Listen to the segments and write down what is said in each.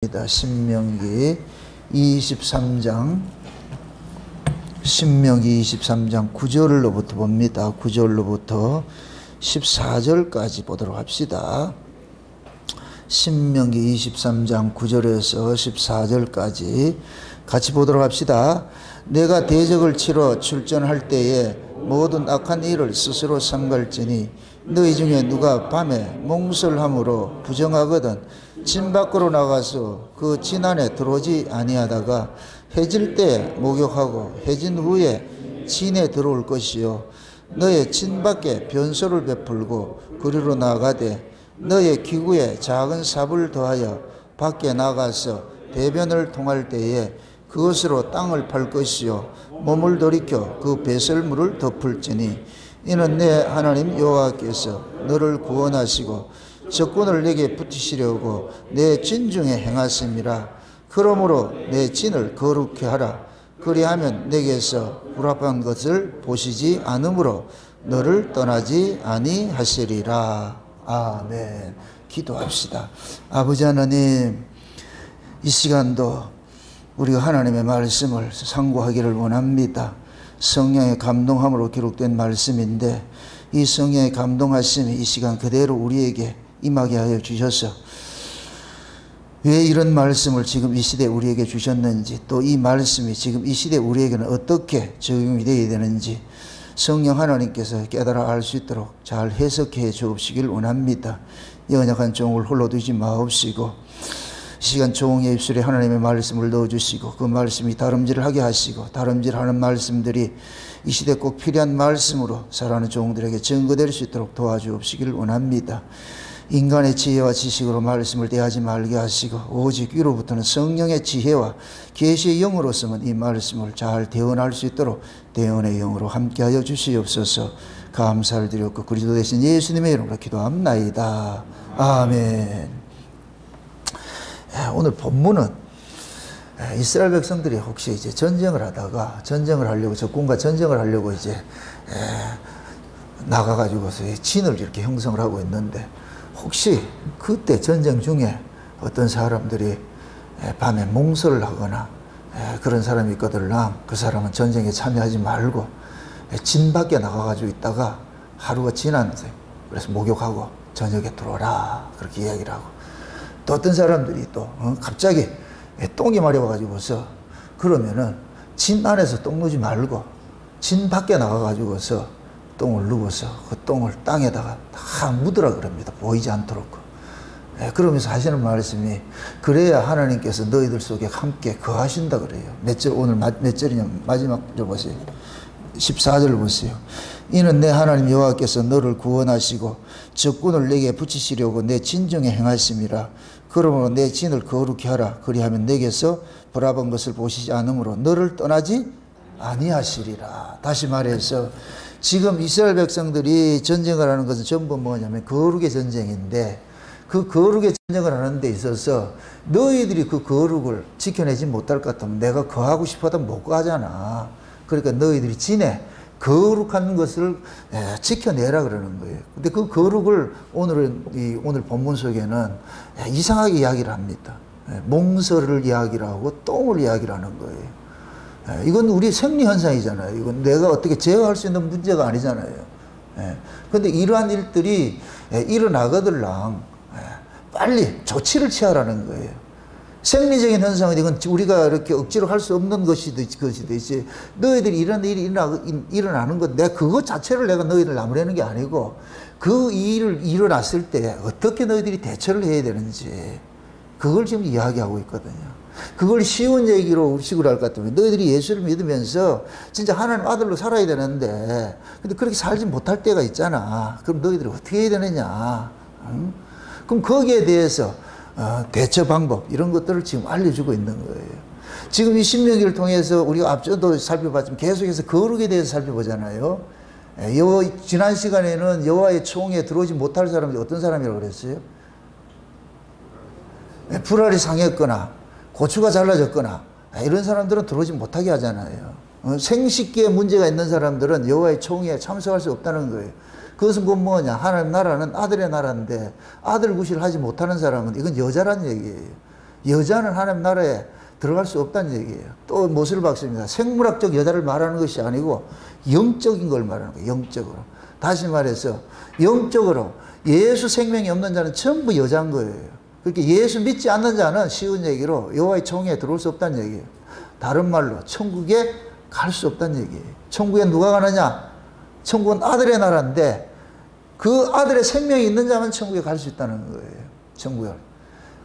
신명기 23장 9절로부터 봅니다. 9절로부터 14절까지 보도록 합시다. 신명기 23장 9절에서 14절까지 같이 보도록 합시다. 내가 대적을 치러 출전할 때에 모든 악한 일을 스스로 삼갈지니 너희 중에 누가 밤에 몽설함으로 부정하거든 진 밖으로 나가서 그 진 안에 들어오지 아니하다가 해질 때 목욕하고 해진 후에 진에 들어올 것이요 너의 진 밖에 변소를 베풀고 그리로 나가되 너의 기구에 작은 삽을 더하여 밖에 나가서 대변을 통할 때에 그것으로 땅을 팔 것이요 몸을 돌이켜 그 배설물을 덮을지니 이는 내 하나님 여호와께서 너를 구원하시고 적군을 내게 붙이시려고 내 진 중에 행하심이라. 그러므로 내 진을 거룩히 하라. 그리하면 내게서 불합한 것을 보시지 않으므로 너를 떠나지 아니하시리라. 아멘. 기도합시다. 아버지 하나님, 이 시간도 우리가 하나님의 말씀을 상고하기를 원합니다. 성령의 감동함으로 기록된 말씀인데 이 성령의 감동하심이 이 시간 그대로 우리에게 임하게 하여 주셔서 왜 이런 말씀을 지금 이 시대에 우리에게 주셨는지, 또 이 말씀이 지금 이 시대에 우리에게는 어떻게 적용이 되어야 되는지 성령 하나님께서 깨달아 알 수 있도록 잘 해석해 주옵시길 원합니다. 연약한 종을 홀로 두지 마옵시고 이 시간 종의 입술에 하나님의 말씀을 넣어주시고 그 말씀이 다름질을 하게 하시고 다름질하는 말씀들이 이 시대에 꼭 필요한 말씀으로 살아가는 종들에게 증거될 수 있도록 도와주옵시길 원합니다. 인간의 지혜와 지식으로 말씀을 대하지 말게 하시고 오직 위로부터는 성령의 지혜와 계시의 영으로서만 이 말씀을 잘 대언할 수 있도록 대언의 영으로 함께하여 주시옵소서. 감사를 드렸고 그리스도 대신 예수님의 이름으로 기도합나이다. 아멘. 오늘 본문은 이스라엘 백성들이 혹시 이제 전쟁을 하다가 적군과 전쟁을 하려고 이제 나가가지고서 진을 이렇게 형성을 하고 있는데 혹시 그때 전쟁 중에 어떤 사람들이 밤에 몽설을 하거나 그런 사람이 있거들랑 그 사람은 전쟁에 참여하지 말고 진 밖에 나가가지고 있다가 하루가 지났는데 그래서 목욕하고 저녁에 들어오라 그렇게 이야기를 하고, 또 어떤 사람들이 또 갑자기 똥이 마려워가지고서 그러면은 진 안에서 똥 누지 말고 진 밖에 나가가지고서 똥을 누워서 그 똥을 땅에다가 다 묻으라 그럽니다. 보이지 않도록. 그러면서 하시는 말씀이 그래야 하나님께서 너희들 속에 함께 거하신다 그래요. 오늘 몇 절이냐 마지막 절 보세요. 14절 보세요. 이는 내 하나님 여호와께서 너를 구원하시고 적군을 내게 붙이시려고 내 진정에 행하심이라. 그러므로 내 진을 거룩히 하라. 그리하면 내게서 불합한 것을 보시지 않으므로 너를 떠나지 아니하시리라. 다시 말해서 지금 이스라엘 백성들이 전쟁을 하는 것은 전부 뭐냐면 거룩의 전쟁인데 그 거룩의 전쟁을 하는 데 있어서 너희들이 그 거룩을 지켜내지 못할 것 같으면 내가 거하고 싶어도 못 가잖아. 그러니까 너희들이 진에 거룩한 것을 지켜내라 그러는 거예요. 근데 그 거룩을 오늘 본문 속에는 이상하게 이야기를 합니다. 몽설을 이야기를 하고 똥을 이야기를 하는 거예요. 이건 우리 생리현상이잖아요. 이건 내가 어떻게 제어할 수 있는 문제가 아니잖아요. 그런데 이러한 일들이 일어나거들랑 빨리 조치를 취하라는 거예요. 생리적인 현상은 이건 우리가 이렇게 억지로 할 수 없는 것이 되지. 너희들이 이런 일이 일어나는 것, 내가 그것 자체를 내가 너희들 나무라는 게 아니고 그 일을 일어났을 때 어떻게 너희들이 대처를 해야 되는지 그걸 지금 이야기하고 있거든요. 그걸 쉬운 얘기로 식으로 할 것 같으면 너희들이 예수를 믿으면서 진짜 하나님 아들로 살아야 되는데 근데 그렇게 살지 못할 때가 있잖아. 그럼 너희들이 어떻게 해야 되느냐. 그럼 거기에 대해서 대처 방법 이런 것들을 지금 알려주고 있는 거예요. 지금 이 신명기를 통해서 우리가 앞전도 살펴봤지만 계속해서 거룩에 대해서 살펴보잖아요. 지난 시간에는 여호와의 총에 들어오지 못할 사람이 어떤 사람이라고 그랬어요? 불알이 상했거나 고추가 잘라졌거나 이런 사람들은 들어오지 못하게 하잖아요. 생식기에 문제가 있는 사람들은 여호와의 총회에 참석할 수 없다는 거예요. 그것은 곧 뭐냐, 하나님 나라는 아들의 나라인데 아들 구실을 하지 못하는 사람은 이건 여자라는 얘기예요. 여자는 하나님 나라에 들어갈 수 없다는 얘기예요. 또 못을 박습니다. 생물학적 여자를 말하는 것이 아니고 영적인 걸 말하는 거예요. 영적으로. 다시 말해서 영적으로 예수 생명이 없는 자는 전부 여자인 거예요. 그렇게 예수 믿지 않는 자는 쉬운 얘기로 여호와의 총회에 들어올 수 없다는 얘기예요. 다른 말로 천국에 갈 수 없다는 얘기예요. 천국에 누가 가느냐? 천국은 아들의 나라인데 그 아들의 생명이 있는 자만 천국에 갈 수 있다는 거예요. 천국에.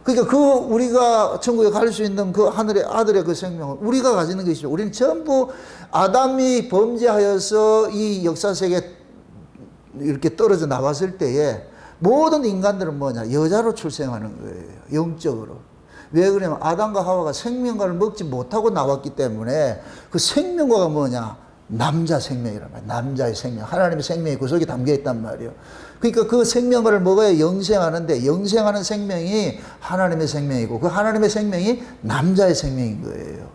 그러니까 그 우리가 천국에 갈 수 있는 그 하늘의 아들의 그 생명은 우리가 가지는 것이죠. 우리는 전부 아담이 범죄하여서 이 역사 세계에 이렇게 떨어져 나왔을 때에 모든 인간들은 뭐냐? 여자로 출생하는 거예요. 영적으로. 왜 그러냐면 아담과 하와가 생명과를 먹지 못하고 나왔기 때문에 그 생명과가 뭐냐? 남자 생명이란 말이에요. 남자의 생명. 하나님의 생명이 그 속에 담겨 있단 말이에요. 그러니까 그 생명과를 먹어야 영생하는데 영생하는 생명이 하나님의 생명이고 그 하나님의 생명이 남자의 생명인 거예요.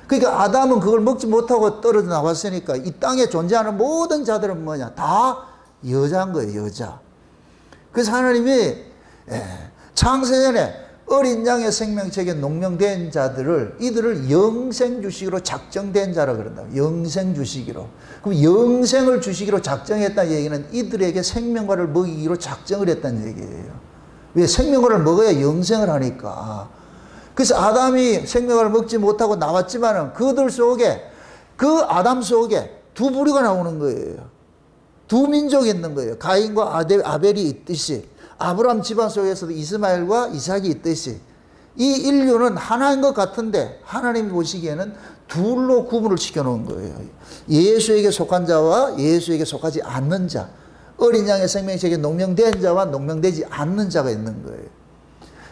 그러니까 아담은 그걸 먹지 못하고 떨어져 나왔으니까 이 땅에 존재하는 모든 자들은 뭐냐? 다 여자인 거예요. 여자. 그래서 하나님이 창세전에 어린 양의 생명책에 농명된 자들을 이들을 영생주시기로 작정된 자라 그런다. 영생주시기로. 그럼 영생을 주시기로 작정했다는 얘기는 이들에게 생명과를 먹이기로 작정을 했다는 얘기예요. 왜? 생명과를 먹어야 영생을 하니까. 그래서 아담이 생명과를 먹지 못하고 나왔지만은 그들 속에 그 아담 속에 두 부류가 나오는 거예요. 두 민족이 있는 거예요. 가인과 아벨이 있듯이 아브라함 집안 속에서도 이스마엘과 이삭이 있듯이 이 인류는 하나인 것 같은데 하나님이 보시기에는 둘로 구분을 시켜놓은 거예요. 예수에게 속한 자와 예수에게 속하지 않는 자. 어린 양의 생명책에 농명된 자와 농명되지 않는 자가 있는 거예요.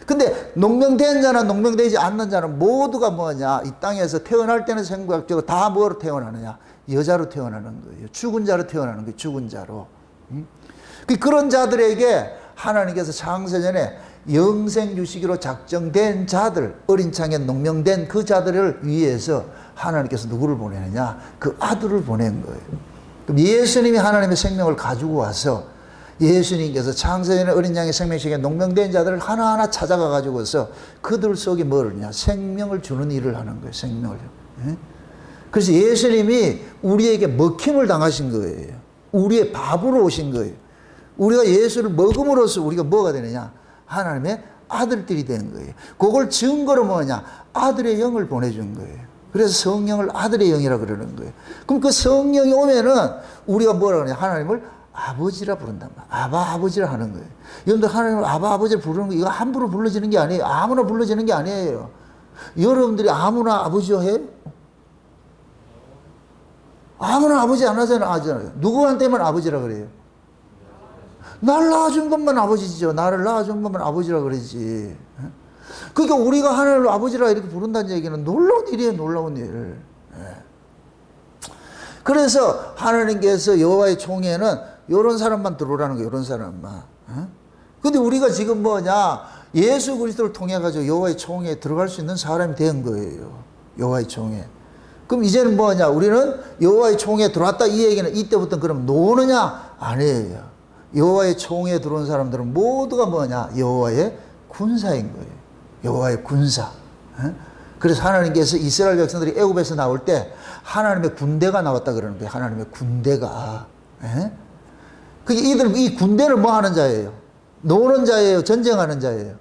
근데 농명된 자나 농명되지 않는 자는 모두가 뭐냐? 이 땅에서 태어날 때는 생각적으로 다 뭐로 태어나느냐? 여자로 태어나는 거예요. 죽은 자로 태어나는 거예요. 죽은 자로. 그런 자들에게 하나님께서 창세전에 영생 주시기로 작정된 자들, 어린 창에 농명된 그 자들을 위해서 하나님께서 누구를 보내느냐? 그 아들을 보낸 거예요. 그럼 예수님이 하나님의 생명을 가지고 와서 예수님께서 창세전에 어린 양의 생명책에 농명된 자들을 하나하나 찾아가 가지고서 그들 속에 뭐냐? 생명을 주는 일을 하는 거예요. 생명을. 그래서 예수님이 우리에게 먹힘을 당하신 거예요. 우리의 밥으로 오신 거예요. 우리가 예수를 먹음으로써 우리가 뭐가 되느냐? 하나님의 아들들이 되는 거예요. 그걸 증거로 뭐냐? 아들의 영을 보내준 거예요. 그래서 성령을 아들의 영이라고 그러는 거예요. 그럼 그 성령이 오면은 우리가 뭐라 그러냐? 하나님을 아버지라 부른단 말이에요. 아버지라 하는 거예요. 여러분들 하나님을 아버지를 부르는 거 이거 함부로 불러지는 게 아니에요. 아무나 불러지는 게 아니에요. 여러분들이 아무나 아버지요 해요? 아무나 아버지 안 하잖아요. 누구한테만 아버지라 그래요? 나를 낳아준 것만 아버지죠. 나를 낳아준 것만 아버지라 그러지. 그러니까 우리가 하나님을 아버지라 이렇게 부른다는 얘기는 놀라운 일이에요. 놀라운 일. 그래서 하나님께서 여호와의 총회는 이런 사람만 들어오라는 거예요. 이런 사람만. 근데 우리가 지금 뭐냐? 예수 그리스도를 통해 가지고 여호와의 총회에 들어갈 수 있는 사람이 된 거예요. 여호와의 총회. 그럼 이제는 뭐냐? 우리는 여호와의 총회에 들어왔다 이 얘기는 이때부터 그럼 노느냐? 아니에요. 여호와의 총회에 들어온 사람들은 모두가 뭐냐? 여호와의 군사인 거예요. 여호와의 군사. 그래서 하나님께서 이스라엘 백성들이 애굽에서 나올 때 하나님의 군대가 나왔다 그러는 거예요. 하나님의 군대가. 이들 이 군대를 뭐 하는 자예요? 노는 자예요? 전쟁하는 자예요?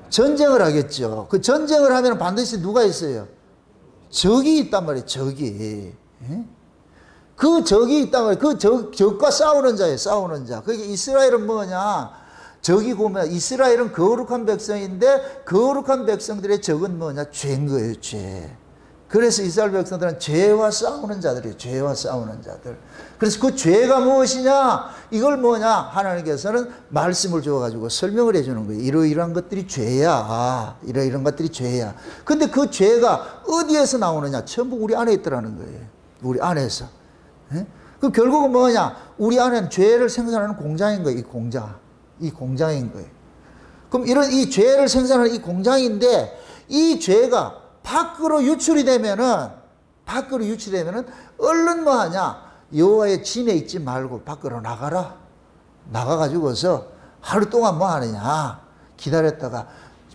전쟁을 하겠죠. 그 전쟁을 하면 반드시 누가 있어요? 적이 있단 말이에요. 적이. 그 적이 있단 말이에요. 그 적과 싸우는 자예요. 싸우는 자. 그게 이스라엘은 뭐냐? 적이 보면 이스라엘은 거룩한 백성인데 거룩한 백성들의 적은 뭐냐? 죄인 거예요. 죄. 그래서 이스라엘 백성들은 죄와 싸우는 자들이에요. 죄와 싸우는 자들. 그래서 그 죄가 무엇이냐? 이걸 뭐냐? 하나님께서는 말씀을 주어가지고 설명을 해주는 거예요. 이러이러한 것들이 죄야. 이러이러한 것들이 죄야. 근데 그 죄가 어디에서 나오느냐? 전부 우리 안에 있더라는 거예요. 우리 안에서. 그 결국은 뭐냐? 우리 안에는 죄를 생산하는 공장인 거예요. 이 공장. 이 공장인 거예요. 그럼 이런 이 죄를 생산하는 이 공장인데 이 죄가 밖으로 유출이 되면은 얼른 뭐 하냐? 여호와의 진에 있지 말고 밖으로 나가라. 나가가지고서 하루 동안 뭐 하느냐? 기다렸다가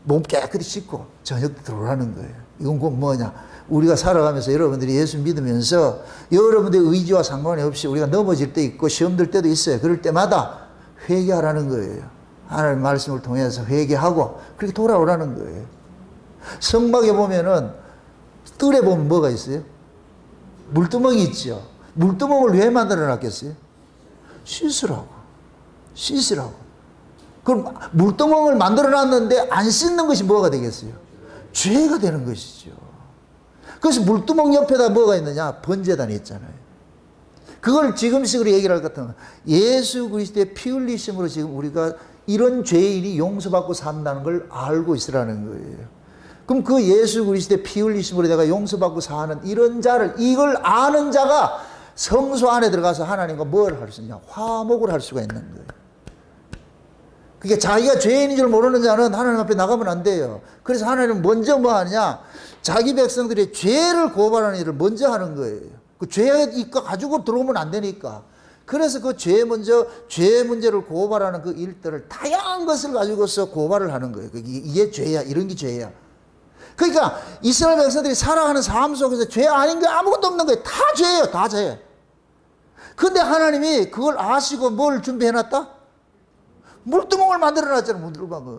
몸 깨끗이 씻고 저녁 때 들어오라는 거예요. 이건 곧 뭐냐? 우리가 살아가면서 여러분들이 예수 믿으면서 여러분들의 의지와 상관이 없이 우리가 넘어질 때 있고 시험 들 때도 있어요. 그럴 때마다 회개하라는 거예요. 하나님의 말씀을 통해서 회개하고 그렇게 돌아오라는 거예요. 성막에 보면은 뜰에 보면 뭐가 있어요? 물두멍이 있죠. 물두멍을 왜 만들어 놨겠어요? 씻으라고. 씻으라고. 그럼 물두멍을 만들어 놨는데 안 씻는 것이 뭐가 되겠어요? 죄가 되는 것이죠. 그래서 물두멍 옆에다 뭐가 있느냐? 번제단이 있잖아요. 그걸 지금식으로 얘기를 할 것 같으면 예수 그리스도의 피 흘리심으로 지금 우리가 이런 죄인이 용서받고 산다는 걸 알고 있으라는 거예요. 그럼 그 예수 그리스도의 피 흘리심으로 내가 용서받고 사는 이런 자를, 이걸 아는 자가 성소 안에 들어가서 하나님과 뭘 할 수 있냐? 화목을 할 수가 있는 거예요. 그러니까 자기가 죄인인 줄 모르는 자는 하나님 앞에 나가면 안 돼요. 그래서 하나님은 먼저 뭐 하느냐? 자기 백성들의 죄를 고발하는 일을 먼저 하는 거예요. 그 죄가 가지고 들어오면 안 되니까. 그래서 그 죄 문제를 고발하는 그 일들을 다양한 것을 가지고서 고발을 하는 거예요. 이게 죄야. 이런 게 죄야. 그러니까 이스라엘 백성들이 살아가는 삶 속에서 죄 아닌 게 아무것도 없는 거예요. 다 죄예요. 다 죄. 근데 하나님이 그걸 아시고 뭘 준비해놨다? 물두멍을 만들어놨잖아요. 물두멍을.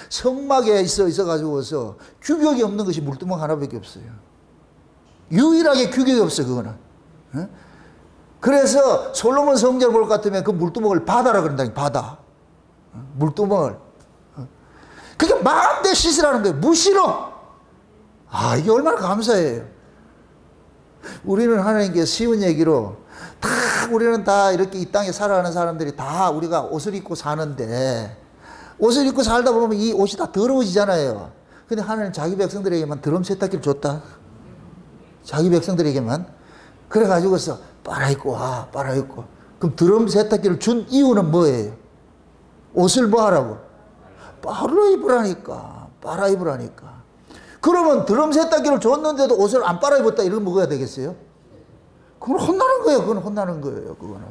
성막에 있어가지고서 규격이 없는 것이 물두멍 하나밖에 없어요. 유일하게 규격이 없어요. 그거는. 그래서 솔로몬 성전을 볼 것 같으면 그 물두멍을 바다라 그런다. 바다. 물두멍을. 그게 마음대로 씻으라는 거예요. 무시로. 아, 이게 얼마나 감사해요. 우리는 하나님께 쉬운 얘기로 다 우리는 다 이렇게 이 땅에 살아가는 사람들이 다 우리가 옷을 입고 사는데 옷을 입고 살다 보면 이 옷이 다 더러워지잖아요. 근데 하나님 자기 백성들에게만 드럼 세탁기를 줬다. 자기 백성들에게만. 그래가지고서 빨아입고 와, 빨아입고. 그럼 드럼 세탁기를 준 이유는 뭐예요? 옷을 뭐 하라고? 빨아입으라니까. 빨아입으라니까. 그러면 드럼 세탁기를 줬는데도 옷을 안 빨아입었다 이러면 뭐가 되겠어요? 그건 혼나는 거예요. 그건 혼나는 거예요. 그거는.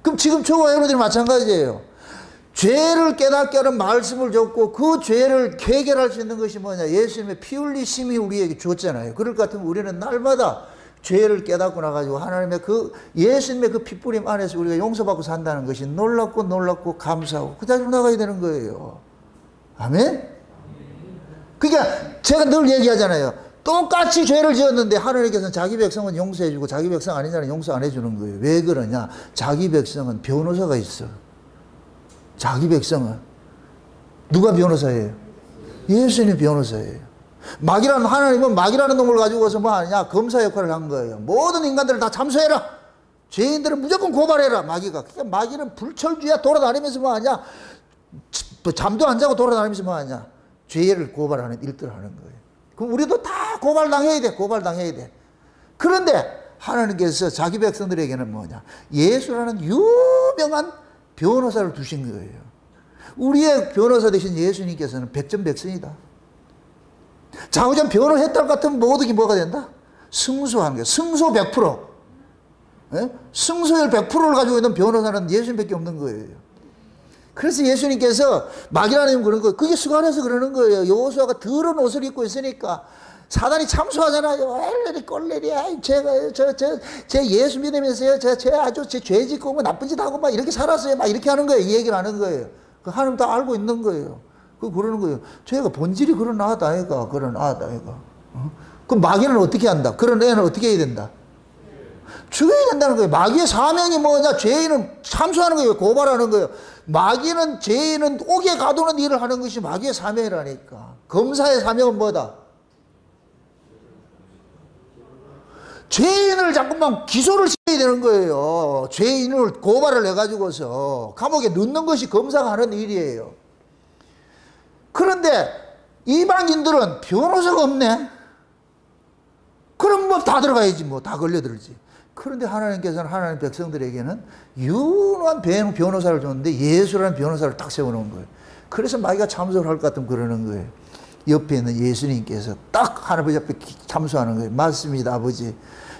그럼 지금 저와 여러분들이 마찬가지예요. 죄를 깨닫게 하는 말씀을 줬고 그 죄를 해결할 수 있는 것이 뭐냐? 예수님의 피 흘리심이 우리에게 줬잖아요. 그럴 것 같으면 우리는 날마다 죄를 깨닫고 나가지고 하나님의 예수님의 그 피뿌림 안에서 우리가 용서받고 산다는 것이 놀랍고 감사하고 그 자리로 나가야 되는 거예요. 아멘? 그러니까 제가 늘 얘기하잖아요. 똑같이 죄를 지었는데 하나님께서는 자기 백성은 용서해주고 자기 백성 아닌 자는 용서 안 해주는 거예요. 왜 그러냐? 자기 백성은 변호사가 있어. 자기 백성은. 누가 변호사예요? 예수님 변호사예요. 하나님은 마귀라는 놈을 가지고서 뭐 하느냐? 검사 역할을 한 거예요. 모든 인간들을 다 참수해라. 죄인들은 무조건 고발해라. 마귀가. 그러니까 마귀는 불철주야 돌아다니면서 뭐 하냐? 잠도 안 자고 돌아다니면서 뭐 하냐? 죄를 고발하는 일들을 하는 거예요. 그럼 우리도 다 고발당해야 돼. 고발당해야 돼. 그런데 하나님께서 자기 백성들에게는 뭐냐? 예수라는 유명한 변호사를 두신 거예요. 우리의 변호사 되신 예수님께서는 백전백승이다. 자우전 변호를 했다 것 같으면 모든 게 뭐가 된다? 승소하는 거예요. 승소 100%. 예? 승소율 100%를 가지고 있는 변호사는 예수님밖에 없는 거예요. 그래서 예수님께서 마귀라는 그런 거예요. 그게 수간해서 그러는 거예요. 여호수아가 더러운 옷을 입고 있으니까 사단이 참수하잖아요. 엘레리 꼴레리야. 제 예수 믿으면서요. 제 죄 짓고 뭐 나쁜 짓 하고 막 이렇게 살았어요. 막 이렇게 하는 거예요. 이 얘기를 하는 거예요. 그 하나님 다 알고 있는 거예요. 그러는 거예요. 죄가 본질이 그런 아다 아이가. 그런 아다 아이가. 그럼 마귀는 어떻게 한다? 그런 애는 어떻게 해야 된다? 죽여야 된다는 거예요. 마귀의 사명이 뭐냐? 죄인은 참수하는 거예요. 고발하는 거예요. 마귀는 죄인은 옥에 가두는 일을 하는 것이 마귀의 사명이라니까. 검사의 사명은 뭐다? 죄인을 자꾸만 기소를 시켜야 되는 거예요. 죄인을 고발을 해가지고서 감옥에 넣는 것이 검사가 하는 일이에요. 그런데 이방인들은 변호사가 없네. 그럼 뭐 다 들어가야지 뭐 다 걸려들지. 그런데 하나님께서는 하나님 백성들에게는 유능한 변호사를 줬는데 예수라는 변호사를 딱 세워놓은 거예요. 그래서 마귀가 참소를 할 것 같으면 그러는 거예요. 옆에 있는 예수님께서 딱 할아버지 앞에 참소하는 거예요. 맞습니다, 아버지.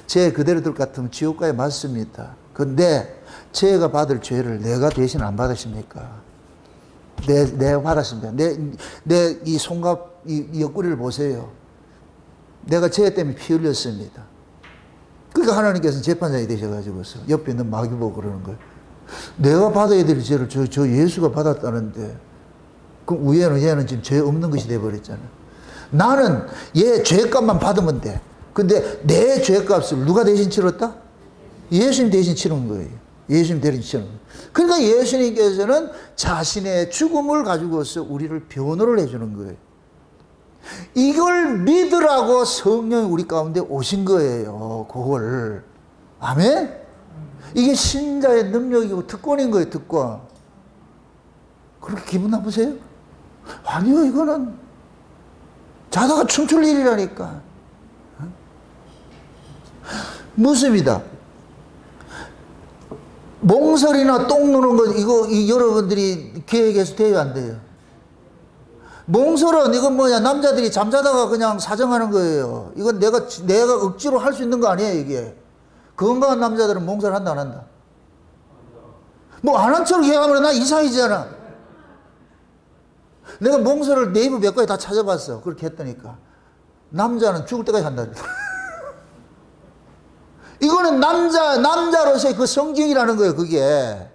죄 그대로 들 것 같으면 지옥 가야 맞습니다. 근데 죄가 받을 죄를 내가 대신 안 받으십니까? 내가 받았습니다. 내 이 손갑, 이 옆구리를 보세요. 내가 죄 때문에 피 흘렸습니다. 그러니까 하나님께서는 재판장이 되셔가지고서 옆에 있는 마귀 보고 그러는 거예요. 내가 받아야 될 죄를 저 예수가 받았다는데, 그럼 얘는 지금 죄 없는 것이 돼버렸잖아. 나는 얘 죄값만 받으면 돼. 근데 내 죄값을 누가 대신 치렀다? 예수님 대신 치른 거예요. 예수님 대신 치른 거예요. 그러니까 예수님께서는 자신의 죽음을 가지고서 우리를 변호를 해주는 거예요. 이걸 믿으라고 성령이 우리 가운데 오신 거예요. 그걸. 아멘? 이게 신자의 능력이고 특권인 거예요. 특권. 그렇게 기분 나쁘세요? 아니요, 이거는 자다가 춤출 일이라니까. 묻습니다. 몽설이나 똥 누는 거, 이거 여러분들이 계획해서 돼요, 안 돼요? 몽설은 이건 뭐냐, 남자들이 잠자다가 그냥 사정하는 거예요. 이건 내가 억지로 할 수 있는 거 아니에요, 이게. 건강한 남자들은 몽설 한다, 안 한다? 뭐 안 한 척 얘기하면 나 이상이잖아. 내가 몽설을 네이버 몇 가지 다 찾아봤어. 그렇게 했다니까. 남자는 죽을 때까지 한다. 이거는 남자로서의 그 성격이라는 거예요, 그게.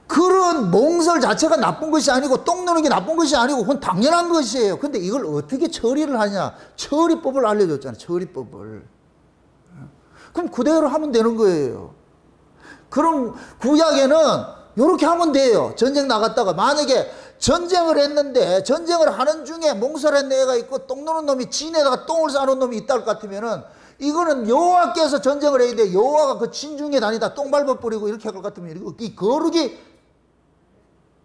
그런 몽설 자체가 나쁜 것이 아니고, 똥 누는 게 나쁜 것이 아니고, 그건 당연한 것이에요. 근데 이걸 어떻게 처리를 하냐. 처리법을 알려줬잖아요, 처리법을. 그럼 그대로 하면 되는 거예요. 그럼 구약에는 이렇게 하면 돼요. 전쟁 나갔다가 만약에 전쟁을 했는데 전쟁을 하는 중에 몽설한 애가 있고 똥 누는 놈이 진에다가 똥을 싸놓은 놈이 있다 할 것 같으면은 이거는 여호와께서 전쟁을 해야 돼. 여호와가 그 진중에 다니다 똥 밟아버리고 이렇게 할 것 같으면 이 거룩이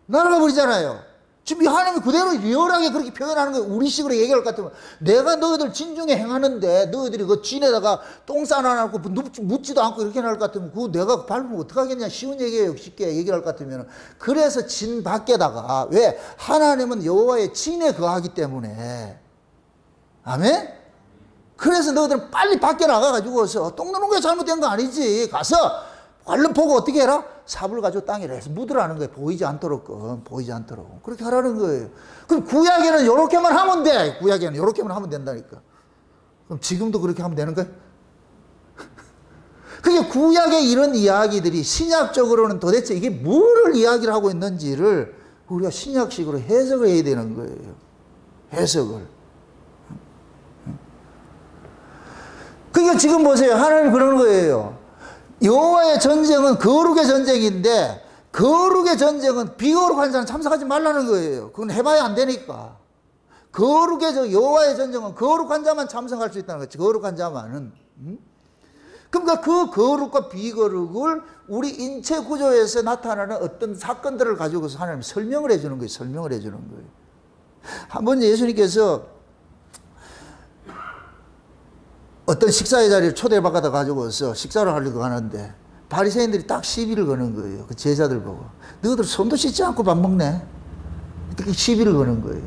날아가 버리잖아요. 지금 이 하나님이 그대로 리얼하게 그렇게 표현하는 거예요. 우리식으로 얘기할 것 같으면 내가 너희들 진중에 행하는데 너희들이 그 진에다가 똥 싸놔놓고 묻지도 않고 이렇게 할 것 같으면 그거 내가 밟으면 어떡하겠냐. 쉬운 얘기예요. 쉽게 얘기할 것 같으면. 그래서 진 밖에다가 왜? 하나님은 여호와의 진에 거하기 때문에. 아멘? 그래서 너희들은 빨리 밖에 나가가지고서 똥 누는 게 잘못된 거 아니지. 가서 얼른 보고 어떻게 해라? 삽을 가지고 땅에 해서 묻으라는 거예요. 보이지 않도록. 보이지 않도록. 그렇게 하라는 거예요. 그럼 구약에는 이렇게만 하면 돼. 구약에는 이렇게만 하면 된다니까. 그럼 지금도 그렇게 하면 되는 거예요? 그게 구약의 이런 이야기들이 신약적으로는 도대체 이게 뭐를 이야기를 하고 있는지를 우리가 신약식으로 해석을 해야 되는 거예요. 해석을. 그러니까 지금 보세요. 하나님 그러는 거예요. 여호와의 전쟁은 거룩의 전쟁인데 거룩의 전쟁은 비거룩한 사람 참석하지 말라는 거예요. 그건 해봐야 안 되니까. 여호와의 전쟁은 거룩한 자만 참석할 수 있다는 거지. 거룩한 자만은. 그러니까 그 거룩과 비거룩을 우리 인체 구조에서 나타나는 어떤 사건들을 가지고서 하나님 설명을 해주는 거예요. 설명을 해주는 거예요. 한번 예수님께서 어떤 식사의 자리를 초대받아 가지고서 식사를 하려고 하는데 바리새인들이 딱 시비를 거는 거예요. 그 제자들 보고. 너희들 손도 씻지 않고 밥 먹네? 이렇게 시비를 거는 거예요.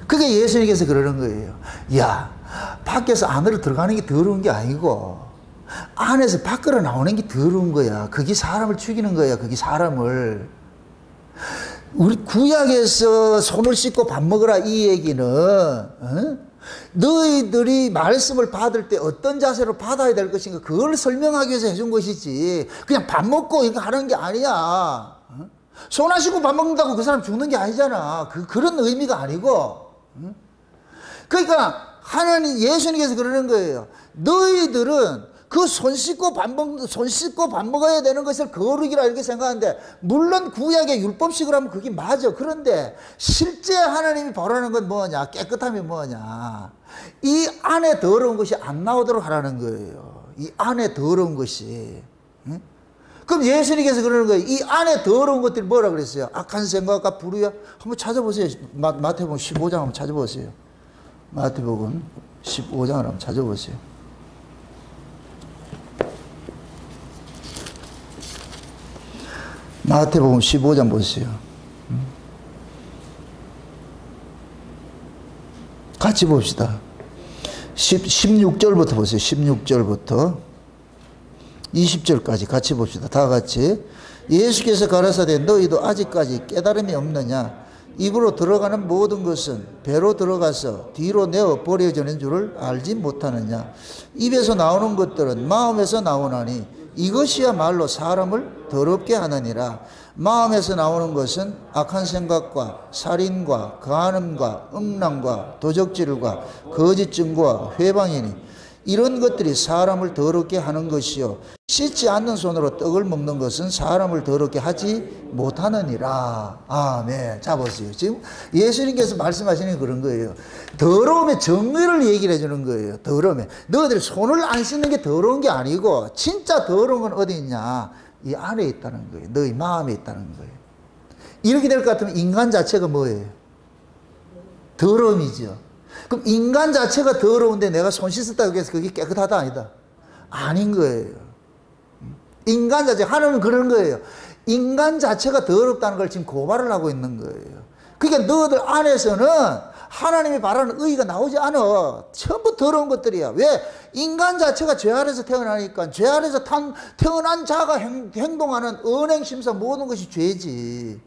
그게 예수님께서 그러는 거예요. 야, 밖에서 안으로 들어가는 게 더러운 게 아니고 안에서 밖으로 나오는 게 더러운 거야. 그게 사람을 죽이는 거야. 그게 사람을. 우리 구약에서 손을 씻고 밥 먹으라 이 얘기는 너희들이 말씀을 받을 때 어떤 자세로 받아야 될 것인가 그걸 설명하기 위해서 해준 것이지 그냥 밥 먹고 이렇게 하는 게 아니야. 손 안 씻고 밥 먹는다고 그 사람 죽는 게 아니잖아. 그런 의미가 아니고. 그러니까 하나님 예수님께서 그러는 거예요. 너희들은 그 손 씻고 밥 먹어야 되는 것을 거룩이라 이렇게 생각하는데 물론 구약의 율법식으로 하면 그게 맞아. 그런데 실제 하나님이 바라는 건 뭐냐? 깨끗함이 뭐냐? 이 안에 더러운 것이 안 나오도록 하라는 거예요. 이 안에 더러운 것이. 응? 그럼 예수님께서 그러는 거예요. 이 안에 더러운 것들이 뭐라 그랬어요? 악한 생각과 불의야? 한번 찾아보세요. 마태복음 15장 한번 찾아보세요. 마태복음 15장을 한번 찾아보세요. 마태복음 15장 보세요. 같이 봅시다. 16절부터 보세요. 16절부터 20절까지 같이 봅시다. 다 같이 예수께서 가라사대 너희도 아직까지 깨달음이 없느냐? 입으로 들어가는 모든 것은 배로 들어가서 뒤로 내어 버려지는 줄을 알지 못하느냐? 입에서 나오는 것들은 마음에서 나오나니 이것이야말로 사람을 더럽게 하느니라. 마음에서 나오는 것은 악한 생각과 살인과 간음과 음란과 도적질과 거짓 증거와 회방이니 이런 것들이 사람을 더럽게 하는 것이요 씻지 않는 손으로 떡을 먹는 것은 사람을 더럽게 하지 못하느니라. 아멘. 자 보세요. 지금 예수님께서 말씀하시는 그런 거예요. 더러움의 정의를 얘기를 해주는 거예요. 더러움에 너희들이 손을 안 씻는 게 더러운 게 아니고 진짜 더러운 건 어디 있냐? 이 안에 있다는 거예요. 너희 마음에 있다는 거예요. 이렇게 될 것 같으면 인간 자체가 뭐예요? 더러움이죠. 그럼 인간 자체가 더러운데 내가 손 씻었다고 해서 그게 깨끗하다 아니다? 아닌 거예요. 인간 자체, 하나님은 그런 거예요. 인간 자체가 더럽다는 걸 지금 고발을 하고 있는 거예요. 그러니까 너희들 안에서는 하나님이 바라는 의의가 나오지 않아. 전부 더러운 것들이야. 왜? 인간 자체가 죄 아래서 태어나니까 죄 아래서 태어난 자가 행동하는 언행, 심사 모든 것이 죄지.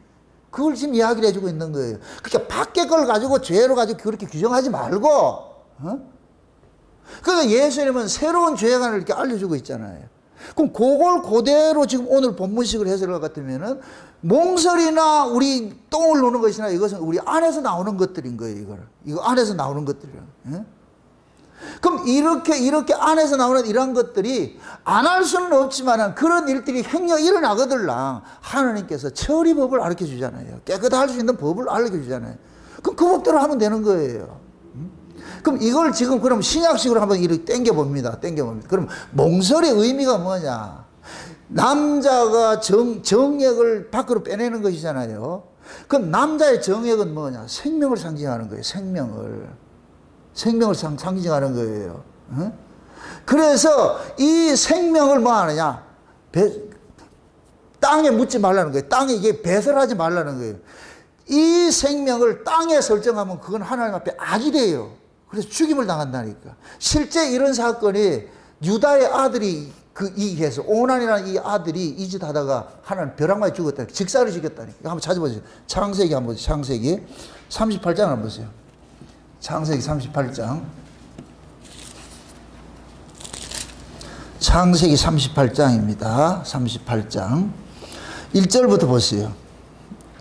그걸 지금 이야기를 해주고 있는 거예요. 그러니까 밖에 걸 가지고 죄로 가지고 그렇게 규정하지 말고, 그러니까 예수님은 새로운 죄관을 이렇게 알려주고 있잖아요. 그럼 그걸 그대로 지금 오늘 본문식을 해석할 것 같으면은 몽설이나 우리 똥을 노는 것이나 이것은 우리 안에서 나오는 것들인 거예요. 이거 안에서 나오는 것들이에요. 그럼 이렇게 안에서 나오는 이런 것들이 안 할 수는 없지만 그런 일들이 행여 일어나거들랑 하나님께서 처리법을 가르쳐 주잖아요. 깨끗할 수 있는 법을 알려 주잖아요. 그럼 그 법대로 하면 되는 거예요. 그럼 이걸 지금 그럼 신약식으로 한번 이렇게 땡겨봅니다. 그럼 몽설의 의미가 뭐냐? 남자가 정액을 밖으로 빼내는 것이잖아요. 그럼 남자의 정액은 뭐냐? 생명을 상징하는 거예요. 생명을 상징하는 거예요. 그래서 이 생명을 뭐 하느냐? 땅에 묻지 말라는 거예요. 땅에 이게 배설하지 말라는 거예요. 이 생명을 땅에 설정하면 그건 하나님 앞에 악이 돼요. 그래서 죽임을 당한다니까. 실제 이런 사건이 유다의 아들이 이해서 오난이라는 이 아들이 이 짓 하다가 하나님 벼락맞이 죽었다. 직사를 시켰다니까. 한번 찾아보세요. 창세기 한번 보세요. 창세기 38장 한번 보세요. 창세기 38장. 창세기 38장입니다. 38장. 1절부터 보세요.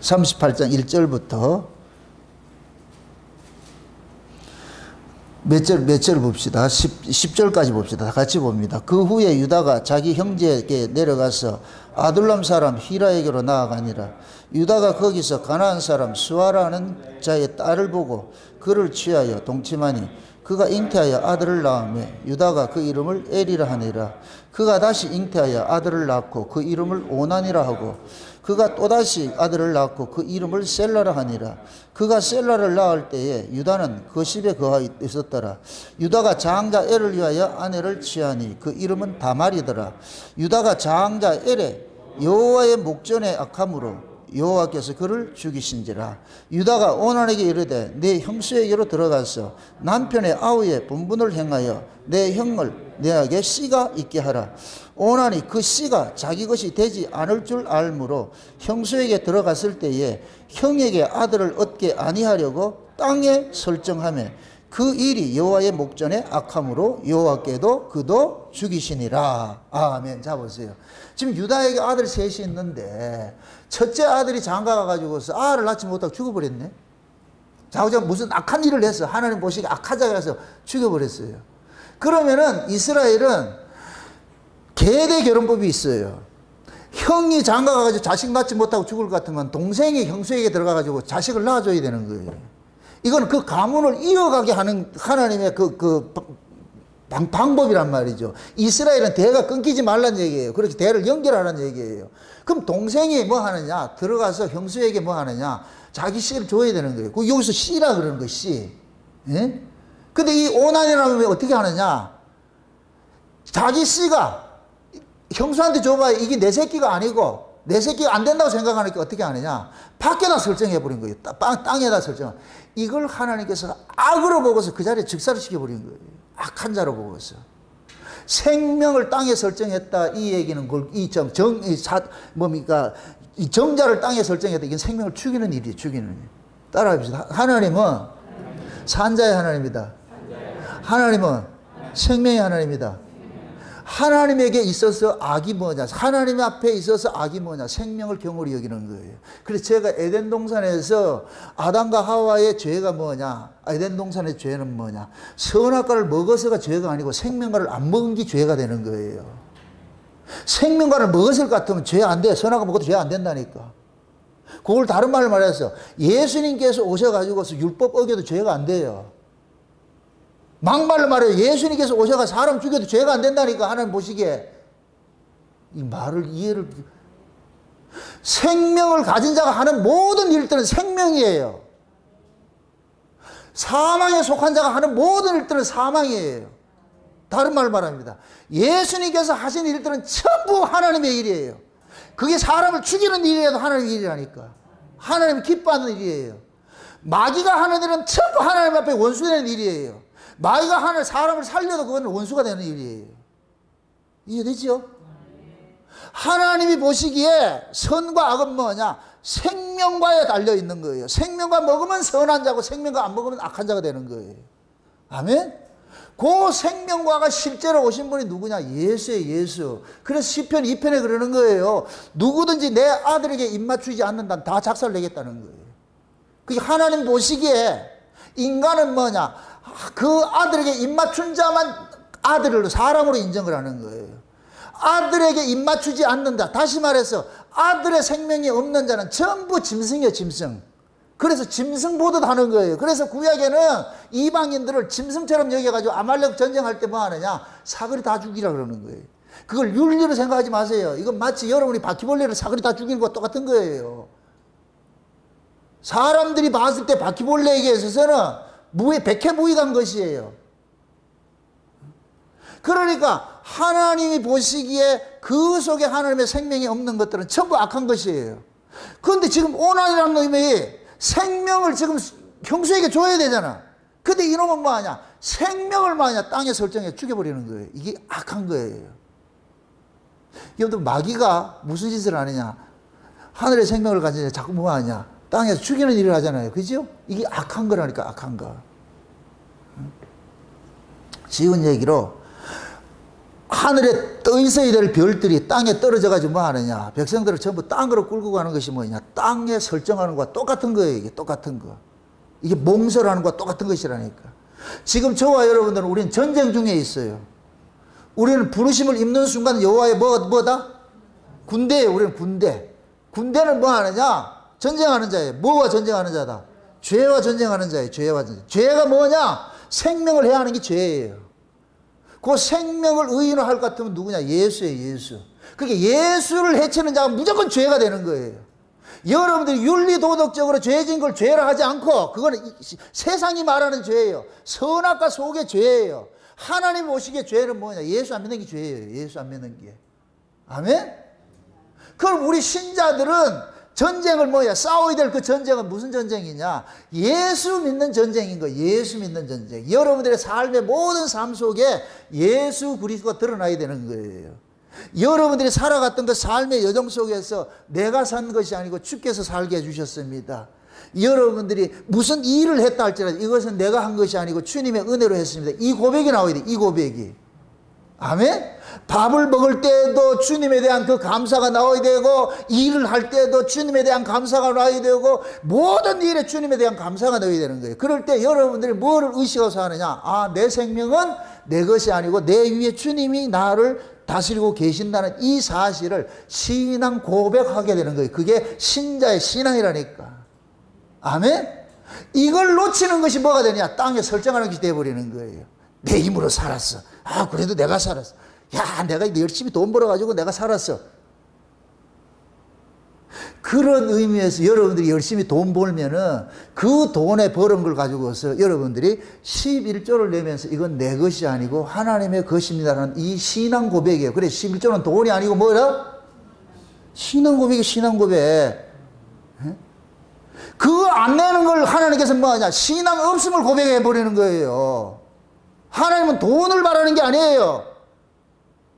38장 1절부터. 몇 절 봅시다. 10절까지 봅시다. 다 같이 봅니다. 그 후에 유다가 자기 형제에게 내려가서 아둘람 사람 히라에게로 나아가니라. 유다가 거기서 가나안 사람 수아라는 자의 딸을 보고 그를 취하여 동침하니 그가 잉태하여 아들을 낳으며 유다가 그 이름을 엘이라 하니라. 그가 다시 잉태하여 아들을 낳고 그 이름을 오난이라 하고 그가 또다시 아들을 낳고 그 이름을 셀라라 하니라. 그가 셀라를 낳을 때에 유다는 그 집에 거하 있었더라. 유다가 장자 엘을 위하여 아내를 취하니 그 이름은 다말이더라. 유다가 장자 엘에 여호와의 목전에 악함으로 여호와께서 그를 죽이신지라. 유다가 오난에게 이르되 내 형수에게로 들어가서 남편의 아우의 본분을 행하여 내 형을 내에게 씨가 있게 하라. 오난이 그 씨가 자기 것이 되지 않을 줄 알므로 형수에게 들어갔을 때에 형에게 아들을 얻게 아니하려고 땅에 설정하며 그 일이 여호와의 목전에 악함으로 여호와께도 그도 죽이시니라. 아멘. 자 보세요. 지금 유다에게 아들 셋이 있는데 첫째 아들이 장가 가가지고서 아를 낳지 못하고 죽어버렸네. 자우자 무슨 악한 일을 했어. 하나님 보시기에 악하자고 해서 죽여버렸어요. 그러면은 이스라엘은 계대 결혼법이 있어요. 형이 장가 가가지고 자식 낳지 못하고 죽을 것 같으면 동생이 형수에게 들어가가지고 자식을 낳아줘야 되는 거예요. 이건 그 가문을 이어가게 하는 하나님의 방법이란 말이죠. 이스라엘은 대가 끊기지 말라는 얘기예요. 그렇게 대를 연결하라는 얘기예요. 그럼 동생이 뭐 하느냐? 들어가서 형수에게 뭐 하느냐? 자기 씨를 줘야 되는 거예요. 여기서 씨라 그러는 거예요. 씨. 예? 근데 이 오난이라면 어떻게 하느냐? 자기 씨가 형수한테 줘봐야 이게 내 새끼가 아니고 내 새끼가 안 된다고 생각하니까 어떻게 하느냐? 밖에다 설정해버린 거예요. 땅에다 설정. 이걸 하나님께서 악으로 보고서 그 자리에 즉사를 시켜버린 거예요. 악한 자로 보고서. 생명을 땅에 설정했다. 이 얘기는 뭡니까? 이 정자를 땅에 설정했다. 이건 생명을 죽이는 일이에요. 죽이는 일. 따라합시다. 하나님은 산자의 하나님이다. 하나님은 생명의 하나님이다. 하나님에게 있어서 악이 뭐냐? 하나님 앞에 있어서 악이 뭐냐? 생명을 경홀히 여기는 거예요. 그래서 제가 에덴 동산에서 아담과 하와의 죄가 뭐냐? 에덴 동산의 죄는 뭐냐? 선악과를 먹어서가 죄가 아니고 생명과를 안 먹은 게 죄가 되는 거예요. 생명과를 먹었을 것 같으면 죄 안 돼. 선악과 먹어도 죄 안 된다니까. 그걸 다른 말로 말해서 예수님께서 오셔가지고서 율법 어겨도 죄가 안 돼요. 막말로 말해요. 예수님께서 오셔가 사람 죽여도 죄가 안 된다니까. 하나님 보시기에. 이 말을 이해를. 생명을 가진 자가 하는 모든 일들은 생명이에요. 사망에 속한 자가 하는 모든 일들은 사망이에요. 다른 말로 말합니다. 예수님께서 하신 일들은 전부 하나님의 일이에요. 그게 사람을 죽이는 일이라도 하나님의 일이라니까. 하나님이 기뻐하는 일이에요. 마귀가 하는 일은 전부 하나님 앞에 원수되는 일이에요. 마귀가 하는 사람을 살려도 그건 원수가 되는 일이에요. 이해되죠? 하나님이 보시기에 선과 악은 뭐냐? 생명과에 달려있는 거예요. 생명과 먹으면 선한 자고 생명과 안 먹으면 악한 자가 되는 거예요. 아멘? 그 생명과가 실제로 오신 분이 누구냐? 예수예요. 예수. 그래서 시편 2편에 그러는 거예요. 누구든지 내 아들에게 입맞추지 않는다면 다 작살내겠다는 거예요. 그게 하나님 보시기에 인간은 뭐냐? 그 아들에게 입맞춘 자만 아들로 사람으로 인정을 하는 거예요. 아들에게 입맞추지 않는다. 다시 말해서 아들의 생명이 없는 자는 전부 짐승이에요. 짐승. 그래서 짐승 보듯 하는 거예요. 그래서 구약에는 이방인들을 짐승처럼 여겨가지고 아말렉 전쟁할 때 뭐 하느냐? 사거리 다 죽이라 그러는 거예요. 그걸 윤리로 생각하지 마세요. 이건 마치 여러분이 바퀴벌레를 사거리 다 죽이는 것과 똑같은 거예요. 사람들이 봤을 때 바퀴벌레에게 있어서는 백해무익한 것이에요. 그러니까 하나님이 보시기에 그 속에 하나님의 생명이 없는 것들은 전부 악한 것이에요. 그런데 지금 오난이라는 놈이 생명을 지금 형수에게 줘야 되잖아. 근데 이놈은 뭐 하냐? 생명을 뭐 하냐? 땅에 설정해 죽여버리는 거예요. 이게 악한 거예요. 여러분들 마귀가 무슨 짓을 하느냐? 하늘의 생명을 가진 자꾸 뭐 하냐? 땅에서 죽이는 일을 하잖아요. 그죠? 이게 악한 거라니까, 악한 거. 쉬운 얘기로 하늘에 떠 있어야 될 별들이 땅에 떨어져가지고 뭐 하느냐? 백성들을 전부 땅으로 끌고 가는 것이 뭐냐? 땅에 설정하는 것과 똑같은 거예요. 이게 똑같은 거. 이게 몽설하는 것과 똑같은 것이라니까. 지금 저와 여러분들은 우리는 전쟁 중에 있어요. 우리는 부르심을 입는 순간 여호와의 뭐다? 군대예요. 우리는 군대. 군대는 뭐 하느냐? 전쟁하는 자예요. 뭐와 전쟁하는 자다? 죄와 전쟁하는 자예요. 죄와 전쟁. 죄가 뭐냐? 생명을 해야 하는 게 죄예요. 그 생명을 의인으로 할 것 같으면 누구냐? 예수예요. 예수. 그게 예수를 해치는 자가 무조건 죄가 되는 거예요. 여러분들이 윤리도덕적으로 죄진 걸 죄라 하지 않고 그거는 세상이 말하는 죄예요. 선악과 속의 죄예요. 하나님 보시기에 죄는 뭐냐? 예수 안 믿는 게 죄예요. 예수 안 믿는 게. 아멘? 그럼 우리 신자들은 전쟁을 뭐야? 싸워야 될 그 전쟁은 무슨 전쟁이냐? 예수 믿는 전쟁인 거예요. 예수 믿는 전쟁. 여러분들의 삶의 모든 삶 속에 예수 그리스도가 드러나야 되는 거예요. 여러분들이 살아갔던 그 삶의 여정 속에서 내가 산 것이 아니고 주께서 살게 해주셨습니다. 여러분들이 무슨 일을 했다 할지라도 이것은 내가 한 것이 아니고 주님의 은혜로 했습니다. 이 고백이 나와야 돼. 이 고백이. 아멘? 밥을 먹을 때도 주님에 대한 그 감사가 나와야 되고, 일을 할 때도 주님에 대한 감사가 나와야 되고, 모든 일에 주님에 대한 감사가 나와야 되는 거예요. 그럴 때 여러분들이 뭐를 의식해서 하느냐? 아, 내 생명은 내 것이 아니고 내 위에 주님이 나를 다스리고 계신다는 이 사실을 신앙 고백하게 되는 거예요. 그게 신자의 신앙이라니까. 아멘? 이걸 놓치는 것이 뭐가 되냐? 땅에 설정하는 것이 되어버리는 거예요. 내 힘으로 살았어. 아, 그래도 내가 살았어. 야, 내가 열심히 돈 벌어가지고 내가 살았어. 그런 의미에서 여러분들이 열심히 돈 벌면은 그 돈에 벌은 걸 가지고서 여러분들이 11조를 내면서 이건 내 것이 아니고 하나님의 것입니다라는 이 신앙 고백이에요. 그래, 11조는 돈이 아니고 뭐라? 신앙 고백이 신앙 고백. 그 안 내는 걸 하나님께서 뭐 하냐? 신앙 없음을 고백해 버리는 거예요. 하나님은 돈을 바라는 게 아니에요.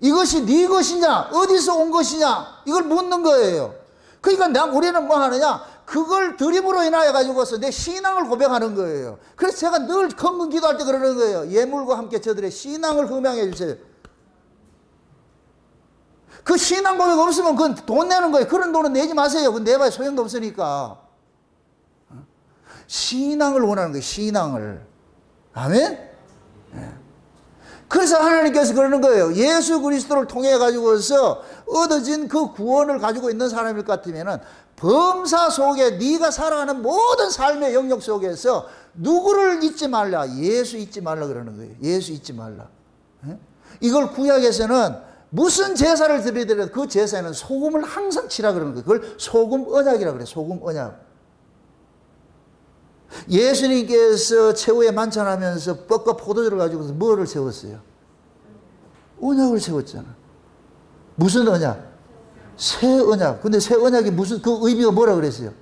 이것이 네 것이냐? 어디서 온 것이냐? 이걸 묻는 거예요. 그러니까 우리는 뭐 하느냐? 그걸 드림으로 인하여 가지고서 내 신앙을 고백하는 거예요. 그래서 제가 늘 건강 기도할 때 그러는 거예요. 예물과 함께 저들의 신앙을 흠양해 주세요. 그 신앙 고백 없으면 그건 돈 내는 거예요. 그런 돈은 내지 마세요. 그건 내봐야 소용도 없으니까. 신앙을 원하는 거예요. 신앙을. 아멘? 그래서 하나님께서 그러는 거예요. 예수 그리스도를 통해 가지고서 얻어진 그 구원을 가지고 있는 사람일 것 같으면은 범사 속에 네가 살아가는 모든 삶의 영역 속에서 누구를 잊지 말라. 예수 잊지 말라 그러는 거예요. 예수 잊지 말라. 이걸 구약에서는 무슨 제사를 드리더라도 그 제사에는 소금을 항상 치라 그러는 거예요. 그걸 소금 언약이라 그래요. 소금 언약. 예수님께서 최후에 만찬하면서 떡과 포도주를 가지고서 뭐를 세웠어요? 언약을 세웠잖아. 무슨 언약? 새 언약. 근데 새 언약이 무슨 그 의미가 뭐라 그랬어요?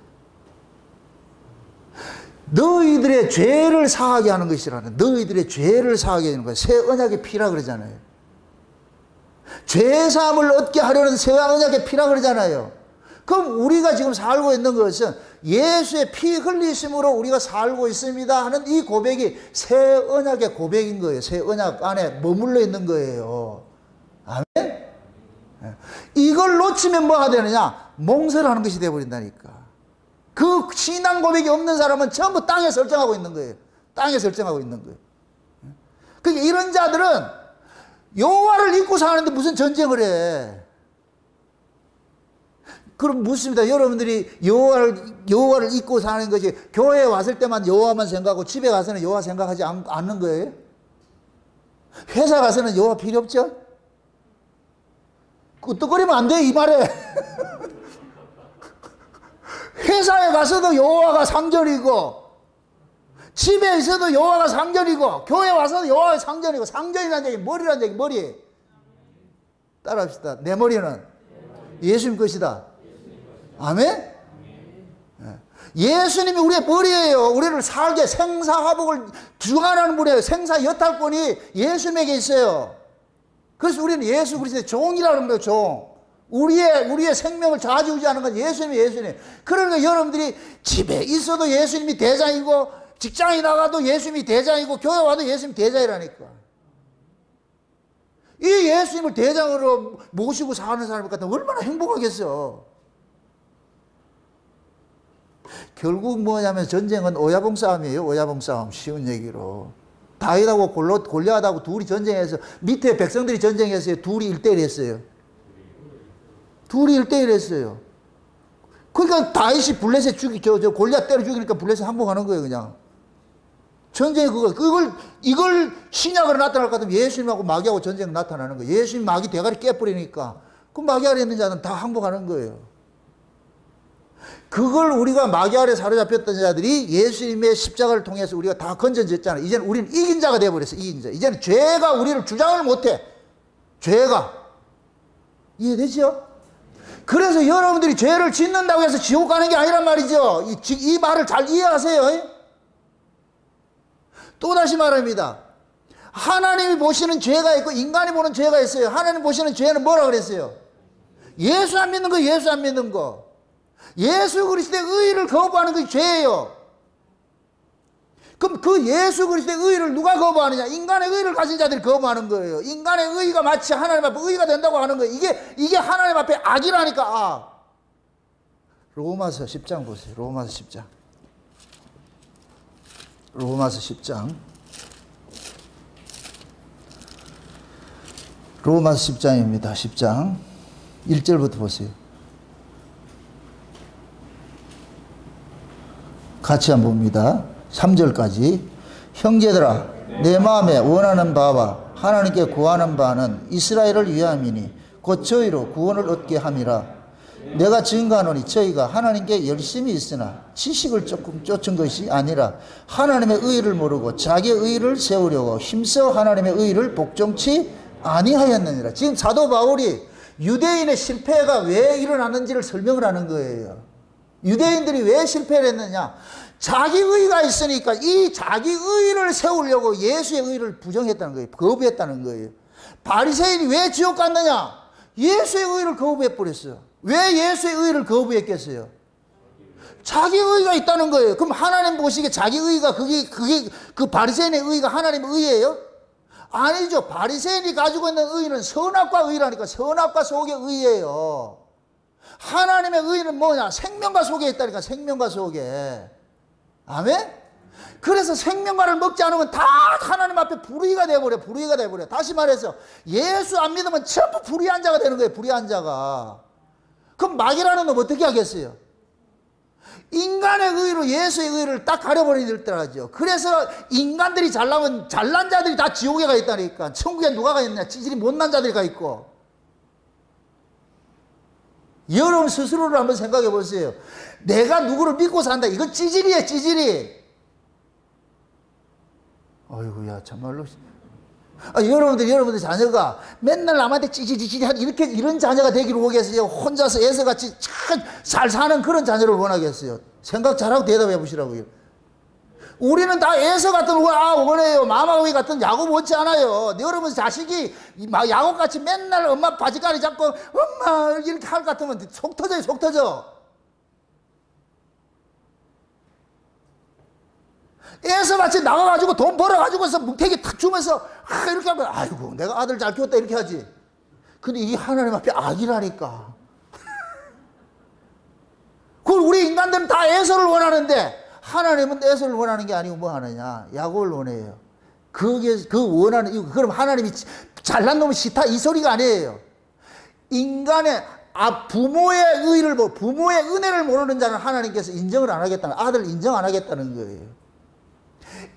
너희들의 죄를 사하게 하는 것이라는, 너희들의 죄를 사하게 하는 거예요. 새 언약의 피라 그러잖아요. 죄사함을 얻게 하려는 새 언약의 피라 그러잖아요. 그럼 우리가 지금 살고 있는 것은 예수의 피 흘리심으로 우리가 살고 있습니다 하는 이 고백이 새 언약의 고백인 거예요. 새 언약 안에 머물러 있는 거예요. 아멘? 이걸 놓치면 뭐가 되느냐? 몽설하는 것이 되어버린다니까. 그 신앙 고백이 없는 사람은 전부 땅에 설정하고 있는 거예요. 땅에 설정하고 있는 거예요. 그러니까 이런 자들은 여호와를 잊고 사는데 무슨 전쟁을 해? 그럼 묻습니다. 여러분들이 여호와를 잊고 사는 것이 교회에 왔을 때만 여호와만 생각하고 집에 가서는 여호와 생각하지 않는 거예요? 회사 가서는 여호와 필요 없죠? 끄떡거리면 안 돼, 이 말에. 회사에 가서도 여호와가 상전이고, 집에 있어도 여호와가 상전이고, 교회 와서도 여호와가 상전이고, 상전이라는 얘기, 머리라는 얘기, 머리. 따라합시다. 내 머리는 예수님 것이다. 아멘? 예수님이 우리의 머리예요. 우리를 살게 생사화복을 주관하는 분이에요. 생사여탈권이 예수님에게 있어요. 그래서 우리는 예수 그리스도의 종이라는 거예요. 종. 우리의 생명을 좌지우지하는 건 예수님이 예수님. 그러니까 여러분들이 집에 있어도 예수님이 대장이고, 직장에 나가도 예수님이 대장이고, 교회 와도 예수님이 대장이라니까. 이 예수님을 대장으로 모시고 사는 사람 같으면 얼마나 행복하겠어. 결국 뭐냐면 전쟁은 오야봉 싸움이에요. 오야봉 싸움. 쉬운 얘기로. 다윗하고 골리앗하고 둘이 전쟁해서 밑에 백성들이 전쟁했어요. 둘이 1대1 했어요. 둘이 1대1 했어요. 그러니까 다윗이 블레셋 골리앗 때려 죽이니까 블레셋 항복하는 거예요, 그냥. 전쟁이 이걸 신약으로 나타날 것 같으면 예수님하고 마귀하고 전쟁 나타나는 거예요. 예수님 마귀 대가리 깨버리니까 그 마귀 아래 있는 자는 다 항복하는 거예요. 그걸 우리가 마귀 아래 사로잡혔던 자들이 예수님의 십자가를 통해서 우리가 다 건져졌잖아요. 이제는 우리는 이긴 자가 되어버렸어요. 이긴 자. 이제는 죄가 우리를 주장을 못해. 죄가. 이해되죠? 그래서 여러분들이 죄를 짓는다고 해서 지옥 가는 게 아니란 말이죠. 이 말을 잘 이해하세요. 또다시 말합니다. 하나님이 보시는 죄가 있고 인간이 보는 죄가 있어요. 하나님 보시는 죄는 뭐라 그랬어요? 예수 안 믿는 거, 예수 안 믿는 거. 예수 그리스도의 의의를 거부하는 것이 죄예요. 그럼 그 예수 그리스도의 의의를 누가 거부하느냐? 인간의 의의를 가진 자들이 거부하는 거예요. 인간의 의의가 마치 하나님 앞에 의의가 된다고 하는 거예요. 이게 하나님 앞에 악이라니까, 악. 로마서 10장 보세요. 로마서 10장. 로마서 10장. 로마서 10장입니다. 10장. 1절부터 보세요. 같이 한번 봅니다. 3절까지. 형제들아, 내 마음에 원하는 바와 하나님께 구하는 바는 이스라엘을 위함이니 곧 저희로 구원을 얻게 함이라. 내가 증거하노니 저희가 하나님께 열심히 있으나 지식을 조금 쫓은 것이 아니라 하나님의 의의를 모르고 자기의 의의를 세우려고 힘써 하나님의 의의를 복종치 아니하였느니라. 지금 사도 바울이 유대인의 실패가 왜 일어났는지를 설명을 하는 거예요. 유대인들이 왜 실패를 했느냐? 자기 의의가 있으니까 이 자기 의의를 세우려고 예수의 의의를 부정했다는 거예요. 거부했다는 거예요. 바리새인이 왜 지옥 갔느냐? 예수의 의를 거부해 버렸어요. 왜 예수의 의를 거부했겠어요? 자기 의가 있다는 거예요. 그럼 하나님 보시기에 자기 의가 그게 그 바리새인의 의가 하나님의 의예요? 아니죠. 바리새인이 가지고 있는 의는 선악과 의라니까. 선악과 속의 의예요. 하나님의 의는 뭐냐? 생명과 속에 있다니까. 생명과 속에. 아멘? 그래서 생명과를 먹지 않으면 다 하나님 앞에 불의가 돼버려. 불의가 돼버려. 다시 말해서 예수 안 믿으면 전부 불의한 자가 되는 거예요. 불의한 자가. 그럼 마귀라는 놈 어떻게 하겠어요? 인간의 의로 예수의 의를 딱 가려버리더라죠. 그래서 인간들이 잘나면 잘난 자들이 다 지옥에 가 있다니까. 천국에 누가 가 있냐? 찌질이 못난 자들이 가 있고. 여러분 스스로를 한번 생각해 보세요. 내가 누구를 믿고 산다. 이건 찌질이에요. 찌질이. 어이구야 참말로. 여러분들 자녀가 맨날 남한테 찌질찌질한 이런 자녀가 되기를 원하겠어요? 혼자서 애서같이 참 잘 사는 그런 자녀를 원하겠어요? 생각 잘하고 대답해 보시라고요. 우리는 다 애서 같은 원해요. 마마오이 같은 야곱 원치 않아요. 여러분 자식이 야곱같이 맨날 엄마 바지가리 잡고 엄마 이렇게 할 것 같으면 속 터져요. 속 터져. 애서같이 나가가지고 돈 벌어가지고서 묵태기 탁 주면서 이렇게 하면 아이고 내가 아들 잘 키웠다 이렇게 하지. 근데 이게 하나님 앞에 악이라니까. 그걸 우리 인간들은 다 애서를 원하는데 하나님은 애서를 원하는 게 아니고 뭐 하느냐? 야곱을 원해요. 그게 원하는 이유. 그럼 하나님이 잘난 놈은 싫다 이 소리가 아니에요. 인간의 부모의 의를 부모의 은혜를 모르는 자는 하나님께서 인정을 안 하겠다는, 아들을 인정 안 하겠다는 거예요.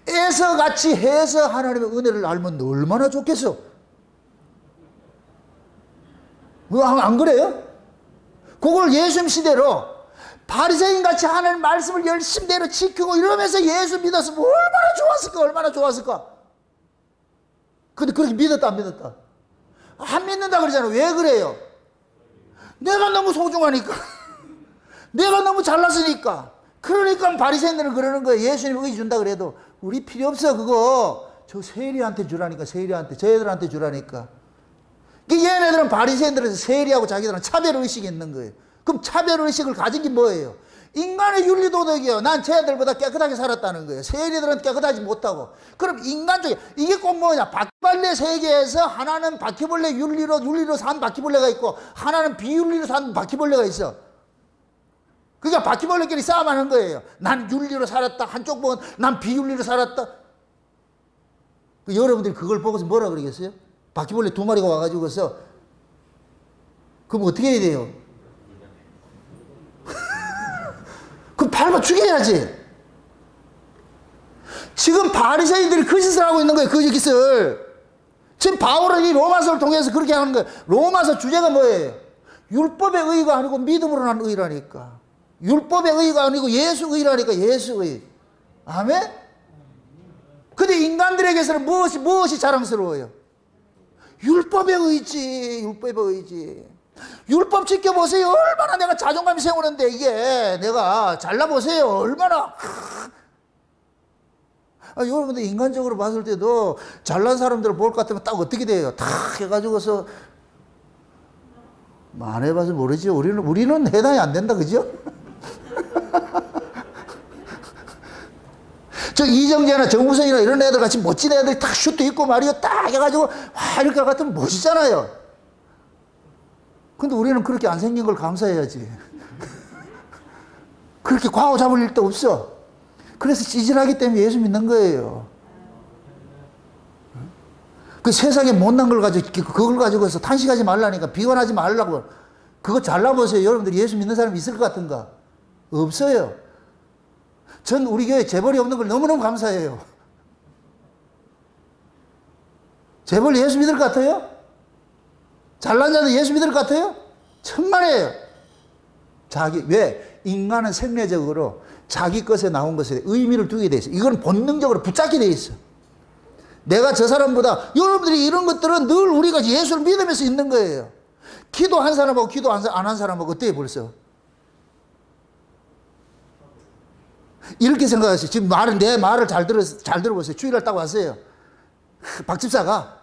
애서같이 해서 하나님의 은혜를 알면 얼마나 좋겠어. 안 그래요? 그걸 예수님 시대로 바리새인같이 하나님 말씀을 열심대로 지키고 이러면서 예수 믿었으면 얼마나 좋았을까. 얼마나 좋았을까. 근데 그렇게 믿었다 안 믿었다? 안 믿는다 그러잖아. 왜 그래요? 내가 너무 소중하니까. 내가 너무 잘났으니까. 그러니까 바리새인들은 그러는 거예요. 예수님 의 준다 그래도 우리 필요 없어. 그거 저 세리한테 주라니까. 세리한테, 저희들한테 주라니까. 얘네들은 바리새인들은 세리하고 자기들은 차별의식이 있는 거예요. 그럼 차별의식을 가진 게 뭐예요? 인간의 윤리도덕이요. 난 쟤들보다 깨끗하게 살았다는 거예요. 세리들은 깨끗하지 못하고. 그럼 인간적인 이게 꼭 뭐냐? 바퀴벌레 세계에서 하나는 바퀴벌레 윤리로 산 바퀴벌레가 있고 하나는 비윤리로 산 바퀴벌레가 있어. 그러니까 바퀴벌레끼리 싸움하는 거예요. 난 윤리로 살았다. 한쪽 보면 난 비윤리로 살았다. 여러분들이 그걸 보고서 뭐라 그러겠어요? 바퀴벌레 두 마리가 와가지고서 그럼 어떻게 해야 돼요? 그럼 밟아 죽여야지. 지금 바리새인들이 그 짓을 하고 있는 거예요. 그 짓을. 지금 바울은 이 로마서를 통해서 그렇게 하는 거예요. 로마서 주제가 뭐예요? 율법의 의가 아니고 믿음으로 난 의라니까. 율법의 의가 아니고 예수 의라니까. 예수 의. 아멘? 근데 인간들에게서는 무엇이 자랑스러워요? 율법의 의지. 율법의 의지. 율법 지켜보세요. 얼마나 내가 자존감이 세우는데 이게 내가 잘나보세요. 얼마나. 여러분들 인간적으로 봤을 때도 잘난 사람들을 볼 것 같으면 딱 어떻게 돼요? 다 해가지고서 안 해봐서 모르지. 우리는 해당이 안 된다. 그죠? 저 이정재나 정우성이나 이런 애들 같이 멋진 애들이 딱 슛도 있고 말이요. 딱 해가지고 와 이렇게 같으면 멋있잖아요. 근데 우리는 그렇게 안 생긴 걸 감사해야지. 그렇게 과오 잡을 일도 없어. 그래서 찌질하기 때문에 예수 믿는 거예요. 그 세상에 못난 걸 가지고, 그걸 가지고서 탄식하지 말라니까, 비관하지 말라고. 그거 잘라보세요. 여러분들 예수 믿는 사람 있을 것 같은가? 없어요. 전 우리 교회 재벌이 없는 걸 너무너무 감사해요. 재벌 예수 믿을 것 같아요? 잘난 자도 예수 믿을 것 같아요? 천만에요. 왜? 인간은 생리적으로 자기 것에 나온 것에 의미를 두게 돼 있어. 이건 본능적으로 붙잡게 돼 있어. 내가 저 사람보다, 여러분들이 이런 것들은 늘 우리가 예수를 믿으면서 있는 거예요. 기도한 사람하고 기도 안 한 사람하고 어때요, 벌써? 이렇게 생각하세요. 지금 내 말을 잘 들어보세요. 주일날 딱 왔어요. 박 집사가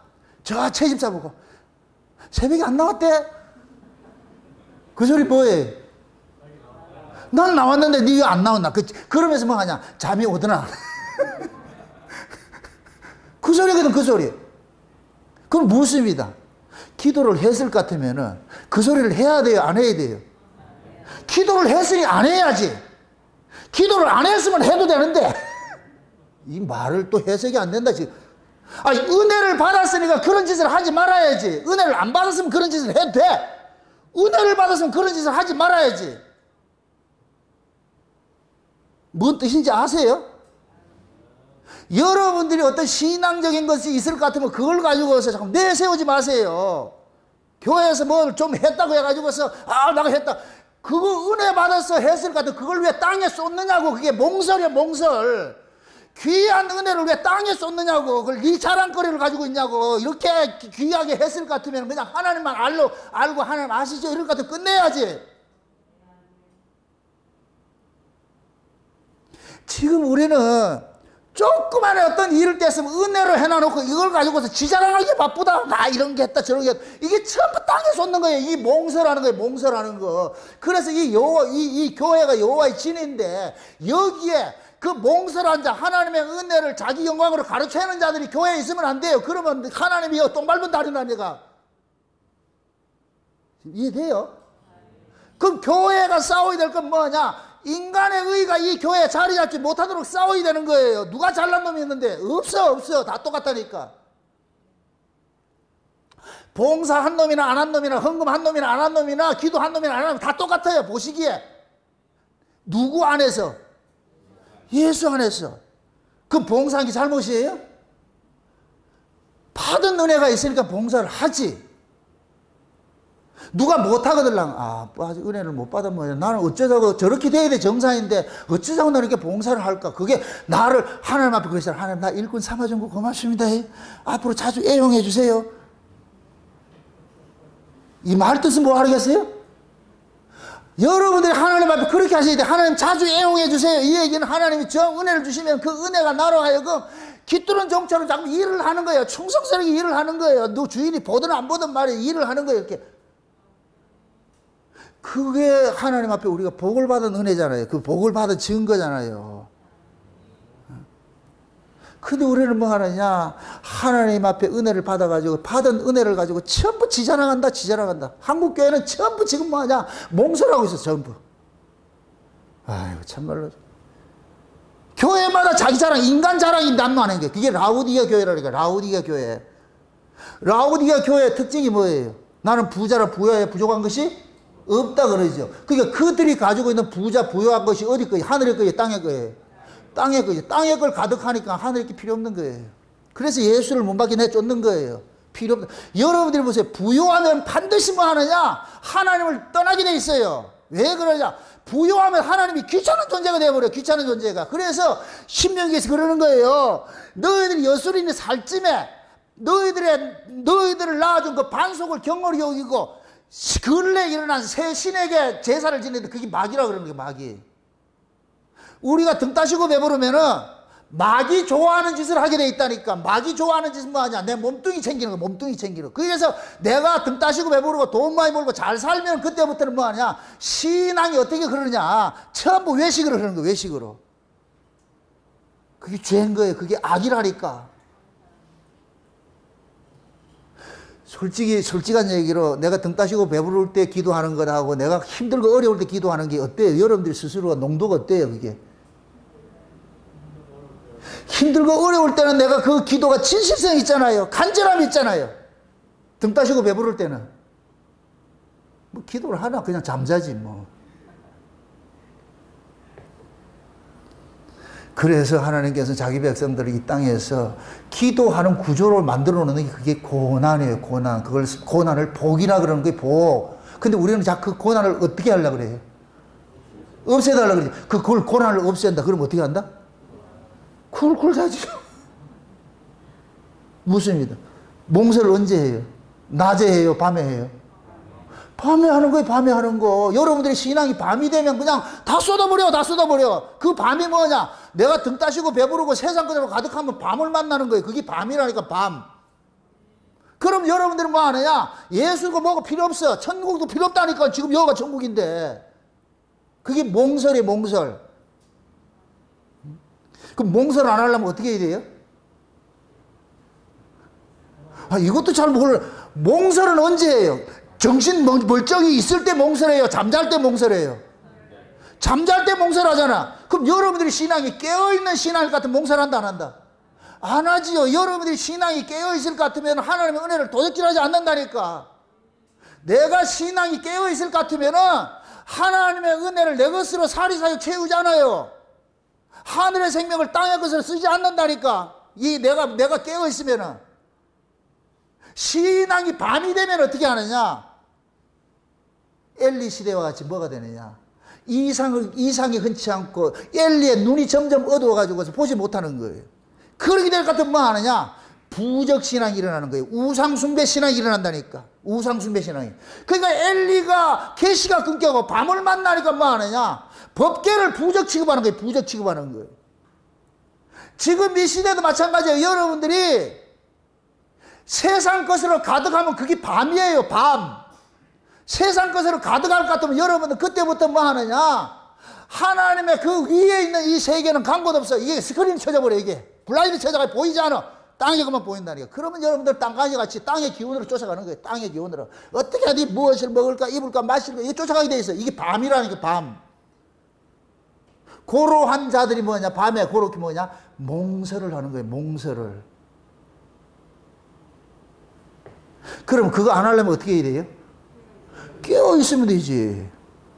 저 채집사 보고 새벽에 안 나왔대? 그 소리 뭐예요? 난 나왔는데 니 왜 안 나왔나? 그러면서 뭐 하냐? 잠이 오더나? 그 소리거든, 그 소리. 그건 무엇입니다. 기도를 했을 것 같으면은 그 소리를 해야 돼요, 안 해야 돼요? 기도를 했으니 안 해야지. 기도를 안 했으면 해도 되는데 이 말을 또 해석이 안 된다 지금. 아니, 은혜를 받았으니까 그런 짓을 하지 말아야지. 은혜를 안 받았으면 그런 짓을 해도 돼. 은혜를 받았으면 그런 짓을 하지 말아야지. 뭔 뜻인지 아세요? 여러분들이 어떤 신앙적인 것이 있을 것 같으면 그걸 가지고서 자꾸 내세우지 마세요. 교회에서 뭘 좀 했다고 해가지고서 내가 했다. 그거 은혜 받아서 했을 것 같아. 그걸 왜 땅에 쏟느냐고. 그게 몽설이야, 몽설. 귀한 은혜를 왜 땅에 쏟느냐고. 그걸 네 자랑거리를 가지고 있냐고. 이렇게 귀하게 했을 것 같으면 그냥 하나님만 알고 하나님 아시죠? 이럴 것 같으면 끝내야지. 지금 우리는 조그만한 어떤 일을 뗐으면 은혜로 해놔놓고 이걸 가지고서 지자랑하기 바쁘다. 나 이런 게 했다 저런 게 했다. 이게 전부 땅에 쏟는 거예요. 이 몽설하는 거예요. 몽설하는 거. 그래서 이 교회가 여호와의 진인데 여기에 그 몽설한 자 하나님의 은혜를 자기 영광으로 가르치는 자들이 교회에 있으면 안 돼요. 그러면 하나님이 똥 밟은 다리나 내가. 이해돼요? 그럼 교회가 싸워야 될 건 뭐냐? 인간의 의가 이 교회에 자리 잡지 못하도록 싸워야 되는 거예요. 누가 잘난 놈이 있는데? 없어. 다 똑같다니까. 봉사 한 놈이나 안 한 놈이나 헌금 한 놈이나 안 한 놈이나 기도 한 놈이나 안 한 놈 다 똑같아요. 보시기에. 누구 안에서? 예수 안에서. 그럼 봉사한 게 잘못이에요? 받은 은혜가 있으니까 봉사를 하지. 누가 못하거든. 아직 은혜를 못 받으면 나는 어쩌자고 저렇게 돼야 돼 정상인데 어쩌자고 나는 이렇게 봉사를 할까. 그게 나를 하나님 앞에 그랬어요. 하나님 나 일꾼 삼아준 거 고맙습니다. 앞으로 자주 애용해 주세요. 이 말 뜻은 뭐 하겠어요? 여러분들이 하나님 앞에 그렇게 하셔야 돼. 하나님 자주 애용해 주세요. 이 얘기는 하나님이 정 은혜를 주시면 그 은혜가 나로 하여금 깃두른 종처럼 자꾸 일을 하는 거예요. 충성스럽게 일을 하는 거예요. 너 주인이 보든 안 보든 말이에요. 일을 하는 거예요. 이렇게. 그게 하나님 앞에 우리가 복을 받은 은혜잖아요. 그 복을 받은 증거잖아요. 근데 우리는 뭐 하느냐? 하나님 앞에 은혜를 받아가지고 받은 은혜를 가지고 전부 지자랑한다. 한국 교회는 전부 지금 뭐 하냐? 몽설하고 있어 전부. 아이고 참말로. 교회마다 자기 자랑, 인간 자랑이 난무하는 게 그게 라우디게 교회라니까. 라우디게 교회. 라우디게 교회의 특징이 뭐예요? 나는 부자라 부여에 부족한 것이 없다 그러죠. 그러니까 그들이 가지고 있는 부여한 것이 어디 거예요? 하늘의 거예요? 땅의 거예요? 땅의 거예요. 땅의 걸 가득하니까 하늘에 게 필요 없는 거예요. 그래서 예수를 못 받게 내쫓는 거예요. 필요 없는. 여러분들이 보세요. 부요하면 반드시 뭐 하느냐? 하나님을 떠나게 돼 있어요. 왜 그러냐? 부요하면 하나님이 귀찮은 존재가 되어버려요. 귀찮은 존재가. 그래서 신명기에서 그러는 거예요. 너희들이 여술인의 살찜에 너희들을 낳아준 그 반석을 경홀히 여기고 근래 일어난 새 신에게 제사를 지내는데 그게 마귀라고 그러는 거예요. 마귀. 우리가 등 따시고 배부르면은 마귀 좋아하는 짓을 하게 돼 있다니까. 마귀 좋아하는 짓은 뭐 하냐? 내 몸뚱이 챙기는 거. 몸뚱이 챙기는 거. 그래서 내가 등 따시고 배부르고 돈 많이 벌고 잘 살면 그때부터는 뭐 하냐? 신앙이 어떻게 그러느냐? 전부 외식으로 그러는 거예요. 외식으로. 그게 죄인 거예요. 그게 악이라니까. 솔직한 얘기로 내가 등 따시고 배부를 때 기도하는 거하고 내가 힘들고 어려울 때 기도하는 게 어때요? 여러분들 스스로가 농도가 어때요? 그게? 힘들고 어려울 때는 내가 그 기도가 진실성 있잖아요. 간절함이 있잖아요. 등 따시고 배부를 때는. 뭐 기도를 하나 그냥 잠자지 뭐. 그래서 하나님께서 자기 백성들을 이 땅에서 기도하는 구조를 만들어 놓는 게 그게 고난이에요. 고난. 그걸 고난을 복이라 그러는 게 복. 근데 우리는 자꾸 그 고난을 어떻게 하려고 그래요? 없애달라고 그러지. 그걸 고난을 없앤다. 그럼 어떻게 한다? 쿨쿨 자지. 무슨입니다. 몽설을 언제 해요? 낮에 해요? 밤에 해요? 밤에 하는 거예요. 밤에 하는 거. 여러분들의 신앙이 밤이 되면 그냥 다 쏟아버려. 다 쏟아버려. 그 밤이 뭐냐? 내가 등 따시고 배부르고 세상 그대로 가득하면 밤을 만나는 거예요. 그게 밤이라니까 밤. 그럼 여러분들은 뭐 하느냐? 예수고 뭐고 필요 없어. 천국도 필요 없다니까. 지금 여기가 천국인데. 그게 몽설이에요, 몽설. 그럼 몽설 안 하려면 어떻게 해야 돼요? 아, 이것도 잘 몰라. 몽설은 언제예요? 정신 멀쩡히 있을 때 몽설해요? 잠잘 때 몽설해요? 잠잘 때 몽설하잖아. 그럼 여러분들이 신앙이 깨어있는 신앙일 것 같으면 몽설한다, 안 한다? 안 하지요. 여러분들이 신앙이 깨어있을 것 같으면 하나님의 은혜를 도적질하지 않는다니까. 내가 신앙이 깨어있을 것 같으면 하나님의 은혜를 내 것으로 사리사욕 채우잖아요. 하늘의 생명을 땅의 것으로 쓰지 않는다니까. 내가 깨어있으면. 신앙이 밤이 되면 어떻게 하느냐? 엘리 시대와 같이 뭐가 되느냐? 이상이 흔치 않고 엘리의 눈이 점점 어두워가지고 보지 못하는 거예요. 그렇게 될 것 같으면 뭐 하느냐? 부적신앙이 일어나는 거예요. 우상숭배 신앙이 일어난다니까. 우상숭배 신앙이. 그러니까 엘리가 계시가 끊겨고 밤을 만나니까 뭐 하느냐? 법계를 부적 취급하는 거예요. 부적 취급하는 거예요. 지금 이 시대도 마찬가지예요. 여러분들이 세상 것으로 가득하면 그게 밤이에요. 밤. 세상 것으로 가득할 것 같으면 여러분들 그때부터 뭐 하느냐? 하나님의 그 위에 있는 이 세계는 간 곳 없어. 이게 스크린 쳐져버려. 이게 블라인드 쳐져가 보이지 않아. 땅에 그만 보인다니까. 그러면 여러분들 땅가지같이 땅의 기운으로 쫓아가는 거예요. 땅의 기운으로. 어떻게 하지? 무엇을 먹을까, 입을까, 마실까, 이게 쫓아가게 돼 있어. 이게 밤이라니까, 밤. 고로한 자들이 뭐냐? 밤에 고렇게 뭐냐? 몽설을 하는 거예요. 몽설을. 그럼 그거 안 하려면 어떻게 해야 돼요? 깨어 있으면 되지.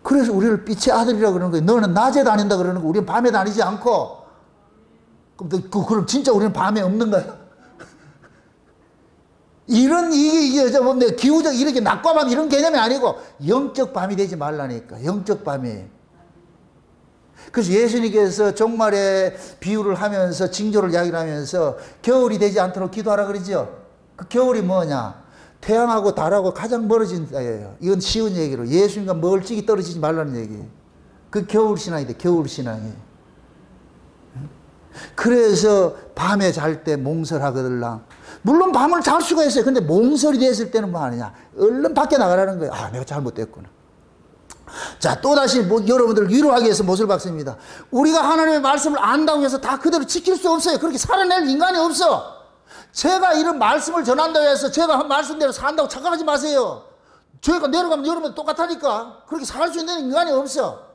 그래서 우리를 빛의 아들이라고 그러는 거예요. 너는 낮에 다닌다 그러는 거, 우리는 밤에 다니지 않고. 그럼 진짜 우리는 밤에 없는 거야? 이게 뭐 기후적 이렇게 낮과 밤 이런 개념이 아니고 영적 밤이 되지 말라니까. 영적 밤이. 그래서 예수님께서 종말의 비유를 하면서 징조를 이야기하면서 겨울이 되지 않도록 기도하라 그러죠. 그 겨울이 뭐냐? 태양하고 달하고 가장 멀어진 때예요. 이건 쉬운 얘기로 예수님과 멀찍이 떨어지지 말라는 얘기예요. 그 겨울 신앙이 돼. 겨울 신앙이. 그래서 밤에 잘 때 몽설하거들랑. 물론 밤을 잘 수가 있어요. 근데 몽설이 됐을 때는 뭐 하느냐? 얼른 밖에 나가라는 거예요. 아, 내가 잘못됐구나. 자, 또다시 여러분들을 위로하기 위해서 못을 박습니다. 우리가 하나님의 말씀을 안다고 해서 다 그대로 지킬 수 없어요. 그렇게 살아낼 인간이 없어. 제가 이런 말씀을 전한다고 해서 제가 한 말씀대로 산다고 착각하지 마세요. 저희가 내려가면 여러분 똑같다니까. 그렇게 살 수 있는 인간이 없어.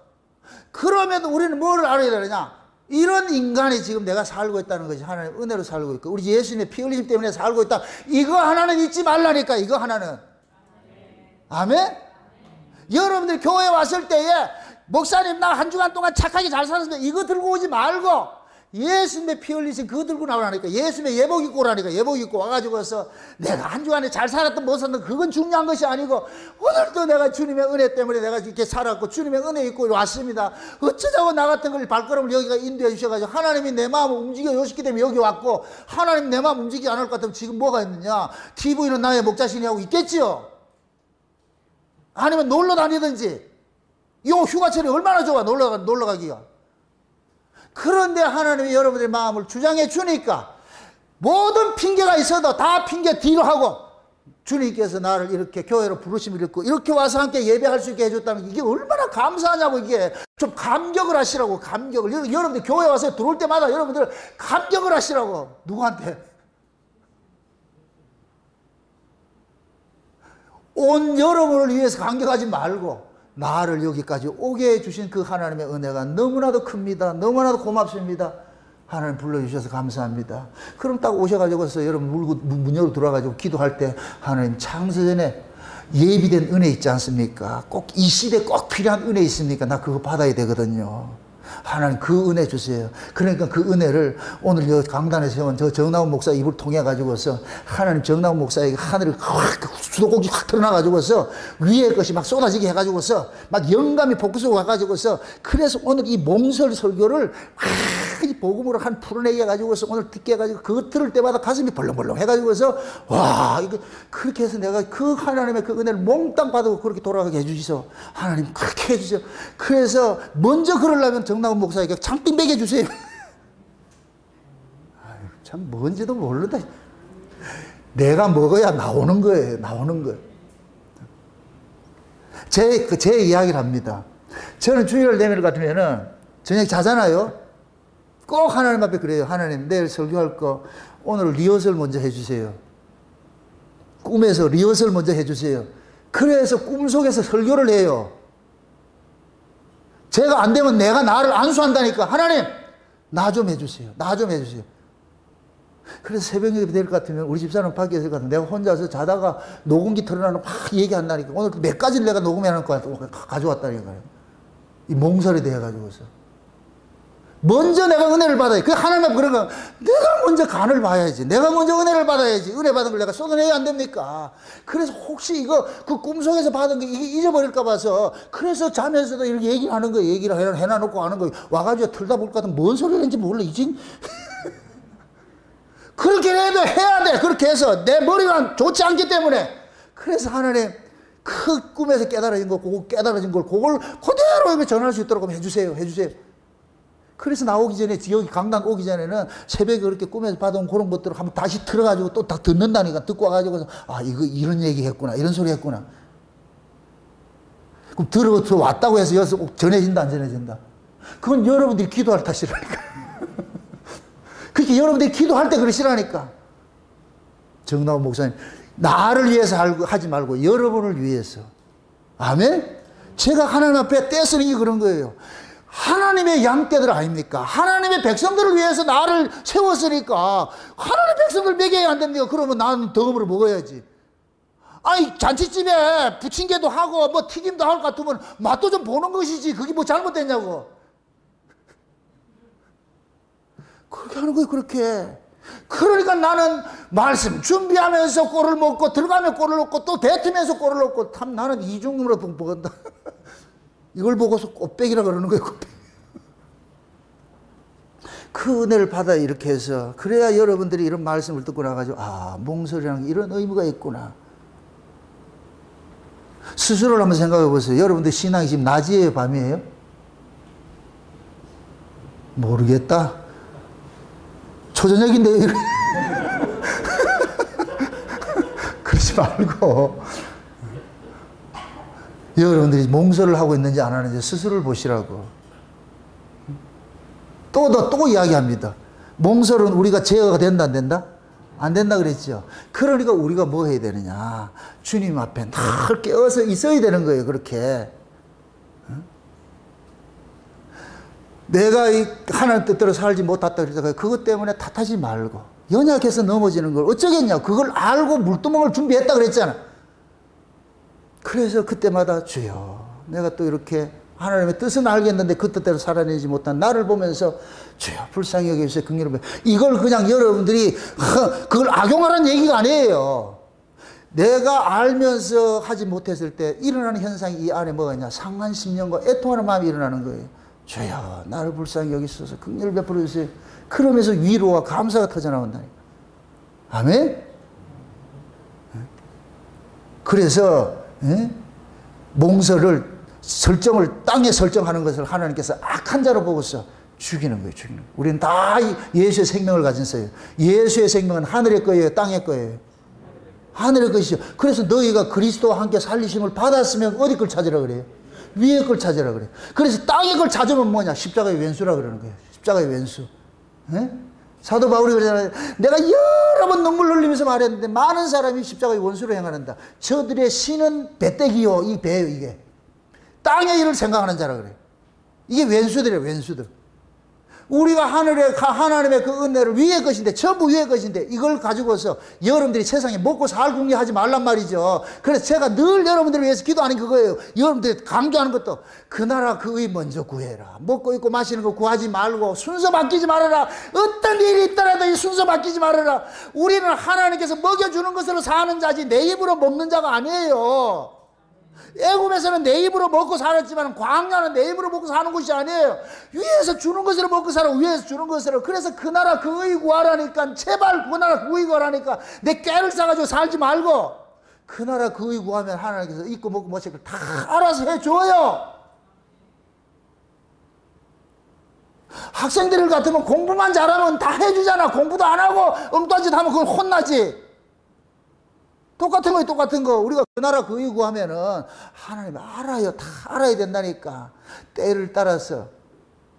그럼에도 우리는 뭐를 알아야 되느냐? 이런 인간이 지금 내가 살고 있다는 것이 하나님의 은혜로 살고 있고 우리 예수님의 피 흘리심 때문에 살고 있다. 이거 하나는 잊지 말라니까. 이거 하나는. 아멘? 여러분들 교회 왔을 때에 목사님 나 한 주간 동안 착하게 잘 살았는데 이거 들고 오지 말고 예수님의 피 흘리신 그거 들고 나오라니까. 예수님의 예복 입고 오라니까. 예복 입고 와가지고서 내가 한 주간에 잘 살았든 못 살았든 그건 중요한 것이 아니고 오늘도 내가 주님의 은혜 때문에 내가 이렇게 살았고 주님의 은혜 입고 왔습니다. 어쩌자고 나 같은 걸 발걸음을 여기가 인도해 주셔가지고 하나님이 내 마음을 움직여 요시기 때문에 여기 왔고 하나님 내 마음 움직이지 않을 것 같으면 지금 뭐가 있느냐? TV는 나의 목자신이 하고 있겠지요. 아니면 놀러 다니든지. 이 휴가철이 얼마나 좋아 놀러 가기가. 그런데 하나님이 여러분들의 마음을 주장해 주니까 모든 핑계가 있어도 다 핑계 뒤로 하고 주님께서 나를 이렇게 교회로 부르심을 읽고 이렇게 와서 함께 예배할 수 있게 해줬다는 게 이게 얼마나 감사하냐고. 이게 좀 감격을 하시라고. 감격을. 여러분들 교회 와서 들어올 때마다 여러분들 감격을 하시라고. 누구한테? 온 여러분을 위해서 감격하지 말고 나를 여기까지 오게 해주신 그 하나님의 은혜가 너무나도 큽니다. 너무나도 고맙습니다. 하나님 불러주셔서 감사합니다. 그럼 딱 오셔가지고서 여러분 문 열고 들어와가지고 기도할 때 하나님 창세전에 예비된 은혜 있지 않습니까? 꼭 이 시대에 꼭 필요한 은혜 있습니까? 나 그거 받아야 되거든요. 하나님 그 은혜 주세요. 그러니까 그 은혜를 오늘 저 강단에 세운 저 정나운 목사 입을 통해 가지고서 하나님 정나운 목사에게 하늘을 확 수도꼭지 확 틀어놔가지고서 위에 것이 막 쏟아지게 해가지고서 막 영감이 복구스러워 가가지고서 그래서 오늘 이 몽설 설교를 이 복음으로 한 풀어내게 해가지고서 오늘 듣게 해가지고 그거 들을 때마다 가슴이 벌렁벌렁 해가지고서 와 이거 그렇게 해서 내가 그 하나님의 그 은혜를 몽땅 받고 그렇게 돌아가게 해주시소. 하나님 그렇게 해주세요. 그래서 먼저 그러려면 정나운 목사에게 장빙 먹여주세요. 아유, 참 뭔지도 모른다. 내가 먹어야 나오는 거예요. 나오는 거예요. 제 이야기를 합니다. 저는 주일 예배를 같으면은 저녁 자잖아요. 꼭 하나님 앞에 그래요. 하나님, 내일 설교할 거 오늘 리허설 먼저 해주세요. 꿈에서 리허설 먼저 해주세요. 그래서 꿈속에서 설교를 해요. 제가 안 되면 내가 나를 안수한다니까. 하나님, 나 좀 해주세요. 나 좀 해주세요. 그래서 새벽에 될 것 같으면 우리 집사람 밖에 있을 것 같으면 내가 혼자서 자다가 녹음기 틀어놔놓고 막 얘기한다니까. 오늘 몇 가지를 내가 녹음해놓고 가져왔다니까요. 이 몽설이 돼가지고서. 먼저 내가 은혜를 받아야 돼. 그 하나님 앞에 그런 거, 내가 먼저 간을 봐야지. 내가 먼저 은혜를 받아야지. 은혜 받은 걸 내가 쏟아내야 안 됩니까? 그래서 혹시 이거, 그 꿈속에서 받은 게 이게 잊어버릴까 봐서, 그래서 자면서도 이렇게 얘기하는 거예요. 얘기를 해놔놓고 하는 거예요. 와가지고 틀다 볼 것 같으면 뭔 소리를 했는지 몰라. 이제. 그렇게 해도 해야 돼. 그렇게 해서 내 머리가 좋지 않기 때문에. 그래서 하나님, 그 꿈에서 깨달아진 거, 그거 깨달아진 걸, 그걸 그대로 전할 수 있도록 해주세요. 해주세요. 그래서 나오기 전에, 여기 강단 오기 전에는 새벽에 그렇게 꿈에서 받아온 그런 것들을 한번 다시 들어가지고 또 다 듣는다니까. 듣고 와가지고, 아, 이거 이런 얘기 했구나. 이런 소리 했구나. 그럼 들어서 왔다고 해서 여기서 꼭 전해진다, 안 전해진다? 그건 여러분들이 기도할 탓이라니까. 그렇게 여러분들이 기도할 때 그러시라니까. 정나온 목사님, 나를 위해서 하지 말고 여러분을 위해서. 아멘? 제가 하나님 앞에 떼쓰는 게 그런 거예요. 하나님의 양떼들 아닙니까? 하나님의 백성들을 위해서 나를 세웠으니까 하나님의 백성들 먹여야 안 됩니까? 그러면 나는 덕음으로 먹어야지. 아니, 잔치집에 부침개도 하고 뭐 튀김도 할 것 같으면 맛도 좀 보는 것이지. 그게 뭐 잘못됐냐고. 그렇게 하는 거예요, 그렇게. 그러니까 나는 말씀 준비하면서 꼴을 먹고 들어가면 꼴을 먹고 또 뱉으면서 꼴을 먹고 참 나는 이중으로 먹었다. 이걸 보고서 꽃배기라 그러는 거예요, 꽃배기. 그 은혜를 받아 이렇게 해서 그래야 여러분들이 이런 말씀을 듣고 나가지고 아, 몽설이라는 게 이런 의미가 있구나. 스스로를 한번 생각해 보세요. 여러분들 신앙이 지금 낮이에요, 밤이에요? 모르겠다. 초저녁인데 그러지 말고 여러분들이 몽설을 하고 있는지 안 하는지 스스로를 보시라고. 또 이야기합니다. 몽설은 우리가 제어가 된다 안 된다? 안 된다 그랬죠. 그러니까 우리가 뭐 해야 되느냐. 주님 앞에 늘 깨어서 있어야 되는 거예요. 그렇게. 내가 이 하나님 뜻대로 살지 못했다 그러다가 그것 때문에 탓하지 말고 연약해서 넘어지는 걸 어쩌겠냐. 그걸 알고 물두멍을 준비했다 그랬잖아. 그래서 그때마다 주여 내가 또 이렇게 하나님의 뜻은 알겠는데 그 뜻대로 살아내지 못한 나를 보면서 주여 불쌍히 여겨주세요. 긍휼히 이걸 그냥 여러분들이 그걸 악용하라는 얘기가 아니에요. 내가 알면서 하지 못했을 때 일어나는 현상이 이 안에 뭐가 있냐. 상한 심령과 애통하는 마음이 일어나는 거예요. 주여 나를 불쌍히 여기소서 긍휼을 베풀어 주세요. 그러면서 위로와 감사가 터져나온다니까. 아멘. 그래서 몽설을 땅에 설정하는 것을 하나님께서 악한 자로 보고서 죽이는 거예요. 죽이는 거예요. 우리는 다 예수의 생명을 가진 자예요. 예수의 생명은 하늘의 거예요, 땅의 거예요? 하늘의 것이죠. 그래서 너희가 그리스도와 함께 살리심을 받았으면 어디 걸 찾으라 그래요? 위에 걸 찾으라 그래요. 그래서 땅의 걸 찾으면 뭐냐? 십자가의 왼수라 그러는 거예요. 십자가의 왼수. 사도 바울이 그러잖아요. 내가 여러 번 눈물 흘리면서 말했는데 많은 사람이 십자가의 원수로 행하는다. 저들의 신은 배때기요. 이 배예요, 이게. 땅의 일을 생각하는 자라 그래요. 이게 왼수들이에요, 왼수들. 우리가 하나님의 그 은혜를 위의 것인데, 전부 위의 것인데, 이걸 가지고서 여러분들이 세상에 먹고 살 궁리하지 말란 말이죠. 그래서 제가 늘 여러분들을 위해서 기도하는 그거예요. 여러분들이 강조하는 것도, 그 나라 그 의 먼저 구해라. 먹고 입고 마시는 거 구하지 말고, 순서 바뀌지 말아라. 어떤 일이 있더라도 이 순서 바뀌지 말아라. 우리는 하나님께서 먹여주는 것으로 사는 자지, 내 입으로 먹는 자가 아니에요. 애굽에서는 내 입으로 먹고 살았지만 광야는 내 입으로 먹고 사는 것이 아니에요. 위에서 주는 것으로 먹고 살아. 위에서 주는 것으로. 그래서 그 나라 그 의 구하라니까. 제발 그 나라 그 의 구하라니까. 내 깨를 싸가지고 살지 말고 그 나라 그 의 구하면 하나님께서 입고 먹고 마실 걸 다 알아서 해줘요. 학생들 같으면 공부만 잘하면 다 해주잖아. 공부도 안 하고 엉뚱한 짓 하면 그건 혼나지. 똑같은 거예요, 똑같은 거. 우리가 그 나라 그 이구 하면은 하나님 알아요. 다 알아야 된다니까. 때를 따라서.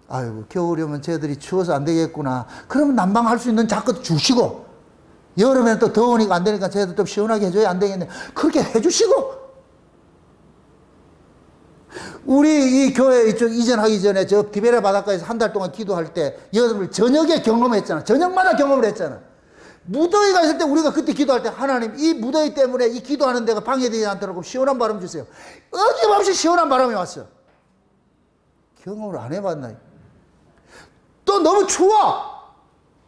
아이고, 겨울이 오면 쟤들이 추워서 안 되겠구나. 그러면 난방할 수 있는 자껏 주시고, 여름에는 또 더우니까 안 되니까 쟤들 또 시원하게 해줘야 안 되겠네. 그렇게 해주시고, 우리 이 교회 이쪽 이전하기 전에 저 디베레 바닷가에서 한 달 동안 기도할 때 여러분들 저녁에 경험했잖아. 저녁마다 경험을 했잖아. 무더위가 있을 때 우리가 그때 기도할 때 하나님 이 무더위 때문에 이 기도하는 데가 방해되지 않도록 시원한 바람 주세요. 어김없이 시원한 바람이 왔어. 경험을 안 해봤나? 또 너무 추워.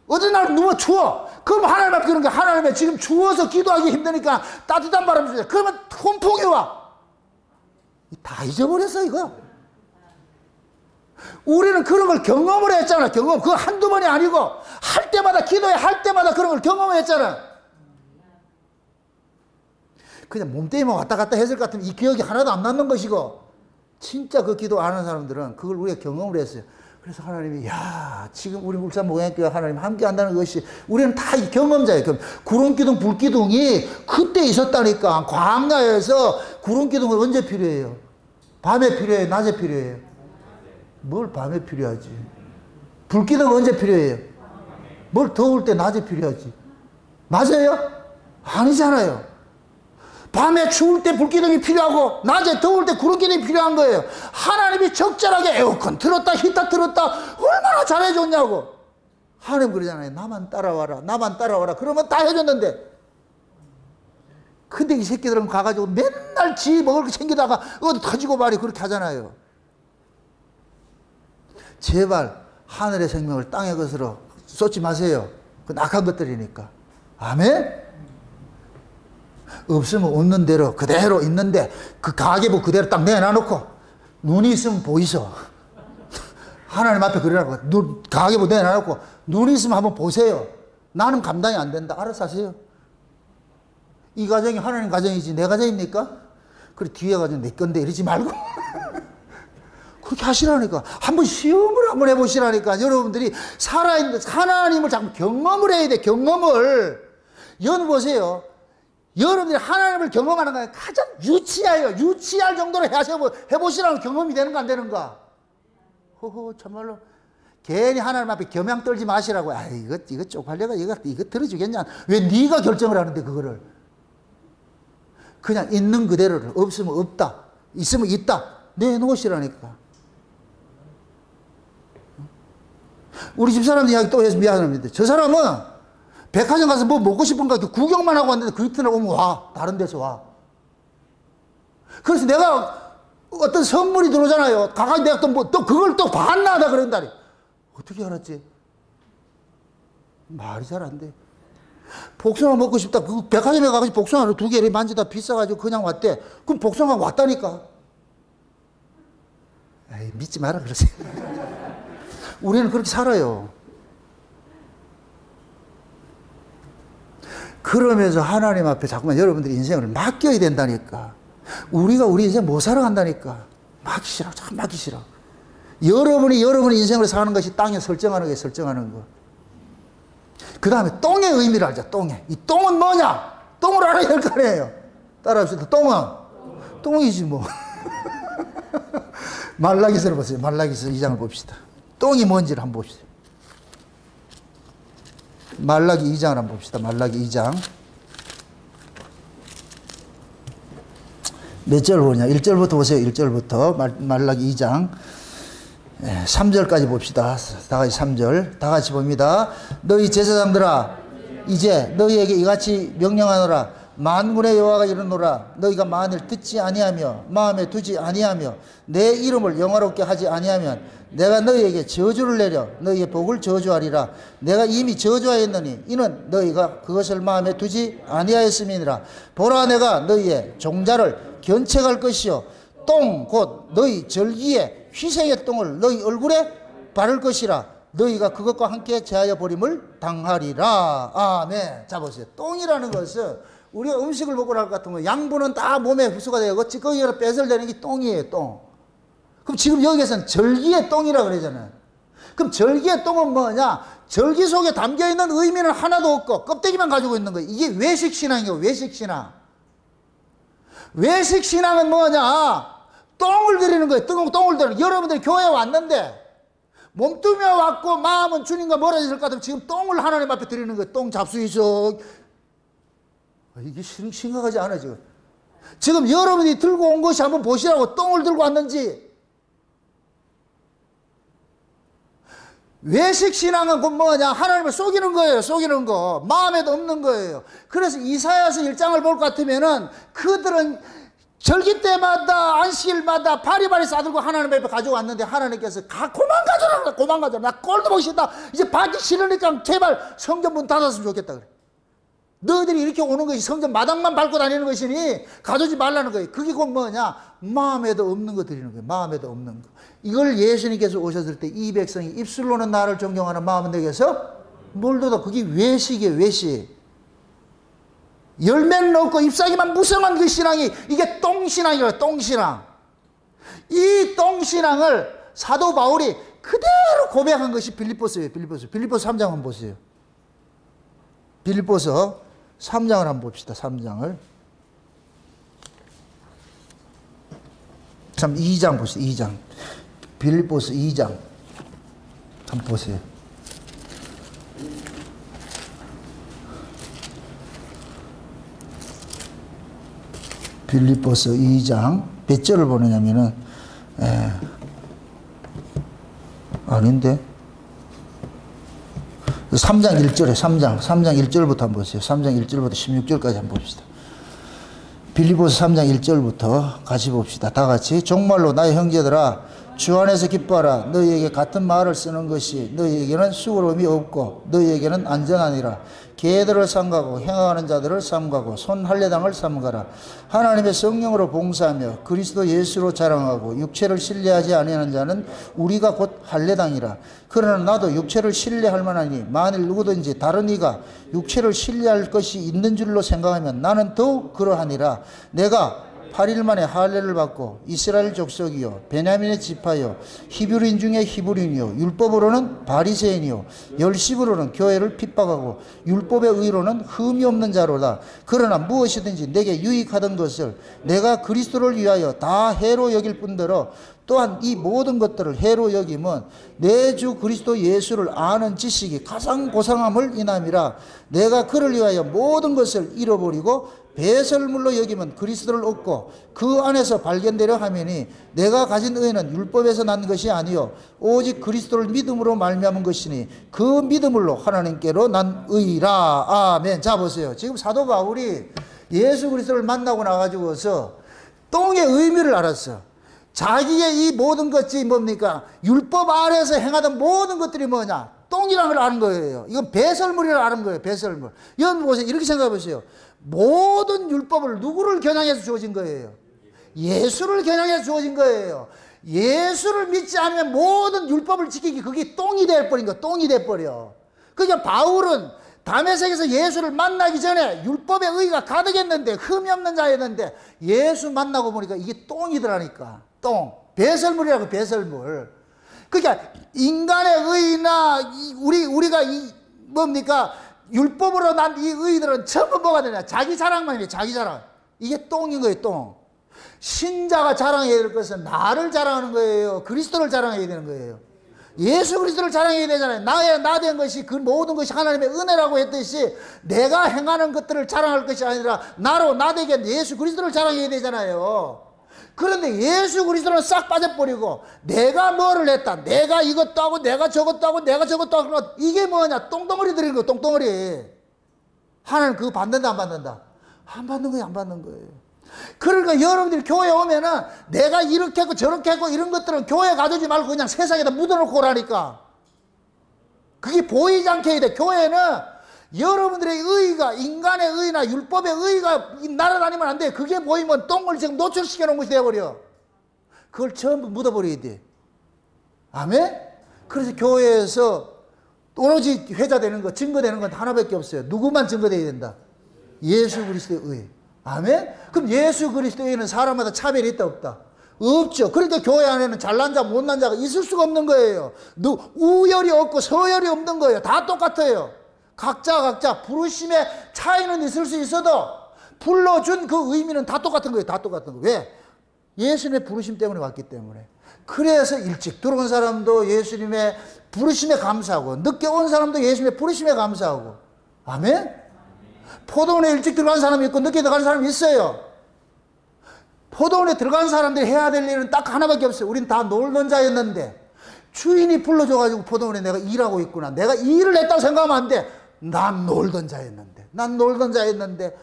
어느 날 너무 추워. 그럼 하나님 앞에 그런 게 하나님의 지금 추워서 기도하기 힘드니까 따뜻한 바람 주세요. 그러면 훈풍이 와. 다 잊어버렸어 이거. 우리는 그런 걸 경험을 했잖아. 경험. 그거 한두 번이 아니고 할 때마다 기도해 할 때마다 그런 걸 경험했잖아. 그냥 몸때문에 왔다 갔다 했을 것 같으면 이 기억이 하나도 안 남는 것이고 진짜 그 기도 아는 사람들은 그걸 우리가 경험을 했어요. 그래서 하나님이 야 지금 우리 울산 목양교회 하나님 함께 한다는 것이 우리는 다 이 경험자예요. 구름기둥 불기둥이 그때 있었다니까. 광야에서 구름기둥은 언제 필요해요? 밤에 필요해요? 낮에 필요해요? 뭘 밤에 필요하지? 불기둥은 언제 필요해요? 뭘 더울 때 낮에 필요하지? 맞아요? 아니잖아요. 밤에 추울 때 불기둥이 필요하고 낮에 더울 때 구름기둥이 필요한 거예요. 하나님이 적절하게 에어컨 틀었다 히터 틀었다 얼마나 잘해줬냐고. 하나님 그러잖아요. 나만 따라와라 나만 따라와라. 그러면 다 해줬는데 근데 이 새끼들은 가가지고 맨날 지 먹을 거 챙기다가 어디 터지고 말이 그렇게 하잖아요. 제발 하늘의 생명을 땅의 것으로 쏟지 마세요. 그 악한 것들이니까. 아멘? 없으면 없는 대로 그대로 있는데 그 가계부 그대로 딱 내놔놓고 눈이 있으면 보이소. 하나님 앞에 그러라고. 가계부 내놔놓고 눈이 있으면 한번 보세요. 나는 감당이 안 된다. 알아서 하세요. 이 가정이 하나님 가정이지 내 가정입니까? 그래 뒤에 가정 내 건데 이러지 말고 그렇게 하시라니까. 한번 시험을 한번 해보시라니까. 여러분들이 살아있는 하나님을 자꾸 경험을 해야 돼. 경험을. 여러분 보세요. 여러분들이 하나님을 경험하는 거 가장 유치해요. 유치할 정도로 해보시라는 경험이 되는가 안 되는가? 허허 참말로 괜히 하나님 앞에 겸양 떨지 마시라고. 아 이거 쪽팔려가 이거 들어주겠냐? 왜 네가 결정을 하는데 그거를? 그냥 있는 그대로를 없으면 없다, 있으면 있다 내놓으시라니까. 우리 집사람 이야기 또 해서 미안합니다. 저 사람은 백화점 가서 뭐 먹고 싶은가 구경만 하고 왔는데 그 이튿날 오면 와. 다른 데서 와. 그래서 내가 어떤 선물이 들어오잖아요. 가가지고 내가 또 그걸 또 반나다 그런다니. 어떻게 알았지? 말이 잘 안 돼. 복숭아 먹고 싶다. 그 백화점에 가가지고 복숭아를 2개를 만지다 비싸가지고 그냥 왔대. 그럼 복숭아 왔다니까. 에이, 믿지 마라 그러세요. 우리는 그렇게 살아요. 그러면서 하나님 앞에 자꾸만 여러분들이 인생을 맡겨야 된다니까. 우리가 우리 인생 못 살아간다니까. 맡기시라고, 참 맡기시라고. 여러분이 인생을 사는 것이 땅에 설정하는 게 설정하는 거. 그 다음에 똥의 의미를 알자. 똥의. 이 똥은 뭐냐? 똥을 알아야 될 거 아니에요. 따라합시다. 똥은? 똥이지 뭐. 말라기서를 보세요. 말라기서 2장을 봅시다. 똥이 뭔지를 한번 봅시다. 말라기 2장을 한번 봅시다. 말라기 2장. 몇 절 보냐? 1절부터 보세요. 1절부터. 말라기 2장. 3절까지 봅시다. 다 같이 3절. 다 같이 봅니다. 너희 제사장들아, 이제 너희에게 이같이 명령하노라. 만군의 여호와가 이르노라. 너희가 만일 듣지 아니하며 마음에 두지 아니하며 내 이름을 영화롭게 하지 아니하면 내가 너희에게 저주를 내려 너희의 복을 저주하리라. 내가 이미 저주하였느니 이는 너희가 그것을 마음에 두지 아니하였음이니라. 보라, 내가 너희의 종자를 견책할 것이요 똥 곧 너희 절기에 희생의 똥을 너희 얼굴에 바를 것이라. 너희가 그것과 함께 제하여 버림을 당하리라. 아멘. 자 보세요. 똥이라는 것은 우리가 음식을 먹고 날 것 같으면 양분은 다 몸에 흡수가 되고 거기가 배설되는 게 똥이에요. 똥. 그럼 지금 여기에서는 절기의 똥이라고 그러잖아요. 그럼 절기의 똥은 뭐냐? 절기 속에 담겨있는 의미는 하나도 없고 껍데기만 가지고 있는 거예요. 이게 외식신앙이에요. 외식신앙. 외식 신앙은 뭐냐? 똥을 들이는 거예요. 똥을 들이는. 여러분들이 교회에 왔는데 몸뚱이가 왔고 마음은 주님과 멀어질 것 같으면 지금 똥을 하나님 앞에 드리는 거예요. 똥 잡수이죠. 이게 심각하지 않아 지금. 지금 여러분이 들고 온 것이 한번 보시라고. 똥을 들고 왔는지. 외식 신앙은 곧 뭐냐? 하나님을 속이는 거예요. 속이는 거. 마음에도 없는 거예요. 그래서 이사야서 1장을 볼 것 같으면은 그들은 절기 때마다 안식일마다 바리바리 싸들고 하나님 앞에 가져왔는데 하나님께서 그만 가져라. 그만 가져라. 나 꼴도 보기 싫다. 이제 받기 싫으니까 제발 성전 문 닫았으면 좋겠다 그래. 너희들이 이렇게 오는 것이 성전 마당만 밟고 다니는 것이니 가져오지 말라는 거예요. 그게 곧 뭐냐? 마음에도 없는 거 드리는 거예요. 마음에도 없는 거. 이걸 예수님께서 오셨을 때 이 백성이 입술로는 나를 존경하는 마음은 내게서 멀도다. 그게 외식이에요. 외식. 열매는 없고 잎사귀만 무성한 그 신앙이 이게 똥신앙이에요. 똥신앙. 이 똥신앙을 사도 바울이 그대로 고백한 것이 빌립보서예요. 빌립보서 3장 한번 보세요. 빌립보서 3장을 한번 봅시다. 3장을. 2장 보세요. 2장. 빌립보서 2장 한번 보세요. 빌립보서 2장 몇 절을 보느냐면은 아닌데 3장 1절에 3장 1절부터 한번 보세요. 3장 1절부터 16절까지 한번 봅시다. 빌립보서 3장 1절부터 같이 봅시다. 다 같이. 정말로 나의 형제들아 주 안에서 기뻐하라. 너희에게 같은 말을 쓰는 것이 너희에게는 수고로움이 없고 너희에게는 안전하니라. 개들을 삼가고 행하는 자들을 삼가고 손 할례당을 삼가라. 하나님의 성령으로 봉사하며 그리스도 예수로 자랑하고 육체를 신뢰하지 아니하는 자는 우리가 곧 할례당이라. 그러나 나도 육체를 신뢰할 만하니 만일 누구든지 다른 이가 육체를 신뢰할 것이 있는 줄로 생각하면 나는 더욱 그러하니라. 내가 8일 만에 할례를 받고 이스라엘 족속이요 베냐민의 지파요 히브리인 중에 히브리인이요 율법으로는 바리새인이요 열심으로는 교회를 핍박하고 율법의 의로는 흠이 없는 자로다. 그러나 무엇이든지 내게 유익하던 것을 내가 그리스도를 위하여 다 해로 여길 뿐더러 또한 이 모든 것들을 해로 여김은 내 주 그리스도 예수를 아는 지식이 가장 고상함을 인함이라. 내가 그를 위하여 모든 것을 잃어버리고 배설물로 여기면 그리스도를 얻고 그 안에서 발견되려 하매니 내가 가진 의는 율법에서 난 것이 아니요 오직 그리스도를 믿음으로 말미암은 것이니 그 믿음으로 하나님께로 난 의라. 아멘. 자 보세요. 지금 사도 바울이 예수 그리스도를 만나고 나가지고서 똥의 의미를 알았어. 자기의 이 모든 것이 뭡니까? 율법 아래에서 행하던 모든 것들이 뭐냐? 똥이라는 걸 아는 거예요. 이건 배설물이라고 아는 거예요. 배설물. 여러분 보세요. 이렇게 생각해 보세요. 모든 율법을 누구를 겨냥해서 주어진 거예요? 예수를 겨냥해서 주어진 거예요. 예수를 믿지 않으면 모든 율법을 지키기 그게 똥이 돼버린 거야. 똥이 돼버려. 그러니까 바울은 다메섹에서 예수를 만나기 전에 율법의 의가 가득했는데 흠이 없는 자였는데 예수 만나고 보니까 이게 똥이더라니까. 똥. 배설물이라고. 배설물. 그러니까 인간의 의나 우리가 뭡니까? 율법으로 난 이 의들은 전부 뭐가 되냐? 자기 자랑만이에요. 자기 자랑. 이게 똥인 거예요. 똥. 신자가 자랑해야 될 것은 나를 자랑하는 거예요. 그리스도를 자랑해야 되는 거예요. 예수 그리스도를 자랑해야 되잖아요. 나 된 것이 그 모든 것이 하나님의 은혜라고 했듯이 내가 행하는 것들을 자랑할 것이 아니라 나 되게 예수 그리스도를 자랑해야 되잖아요. 그런데 예수 그리스도는 싹 빠져버리고 내가 뭐를 했다. 내가 이것도 하고 내가 저것도 하고 내가 저것도 하고 이게 뭐냐. 똥덩어리 들이는 거예요. 똥덩어리. 하나님 그거 받는다 안 받는다? 안 받는 거예요. 안 받는 거예요. 그러니까 여러분들이 교회 오면은 내가 이렇게 했고 저렇게 했고 이런 것들은 교회 가두지 말고 그냥 세상에다 묻어놓고 오라니까. 그게 보이지 않게 해야 돼. 교회는 여러분들의 의의가 인간의 의의나 율법의 의의가 날아다니면 안 돼. 그게 보이면 똥을 지금 노출시켜 놓은 것이 되어버려. 그걸 전부 묻어버려야 돼. 아멘? 그래서 교회에서 오로지 회자되는 거, 증거되는 건 하나밖에 없어요. 누구만 증거되어야 된다? 예수 그리스도의 의. 아멘? 그럼 예수 그리스도의 의는 사람마다 차별이 있다 없다? 없죠. 그러니까 교회 안에는 잘난 자 못난 자가 있을 수가 없는 거예요. 우열이 없고 서열이 없는 거예요. 다 똑같아요. 각자 부르심의 차이는 있을 수 있어도 불러준 그 의미는 다 똑같은 거예요. 다 똑같은 거. 왜? 예수님의 부르심 때문에 왔기 때문에. 그래서 일찍 들어온 사람도 예수님의 부르심에 감사하고, 늦게 온 사람도 예수님의 부르심에 감사하고. 아멘? 포도원에 일찍 들어간 사람이 있고 늦게 들어간 사람이 있어요. 포도원에 들어간 사람들이 해야 될 일은 딱 하나밖에 없어요. 우린 다 놀던 자였는데 주인이 불러줘가지고 포도원에 내가 일하고 있구나. 내가 일을 했다고 생각하면 안 돼. 난 놀던 자였는데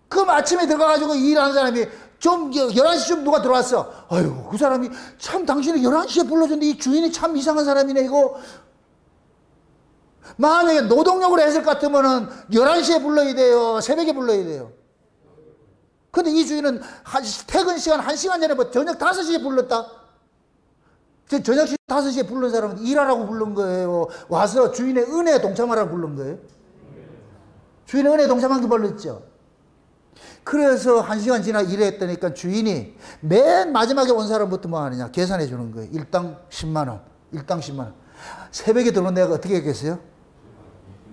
그 아침에 들어가가지고 일하는 사람이 좀 11시쯤 누가 들어왔어. 아유, 그 사람이 참 당신이 11시에 불러줬는데 이 주인이 참 이상한 사람이네 이거. 만약에 노동력으로 했을 것 같으면은 11시에 불러야 돼요? 새벽에 불러야 돼요? 근데 이 주인은 퇴근 시간 1시간 전에 뭐 저녁 5시에 불렀다? 저녁 5시에 부른 사람은 일하라고 부른 거예요? 와서 주인의 은혜에 동참하라고 부른 거예요? 주인의 은혜에 동참한 게 불렀죠? 그래서 1시간 지나 일했다니까 주인이 맨 마지막에 온 사람부터 뭐 하느냐? 계산해 주는 거예요. 일당 10만원. 일당 10만원. 새벽에 들어온 내가 어떻게 했겠어요?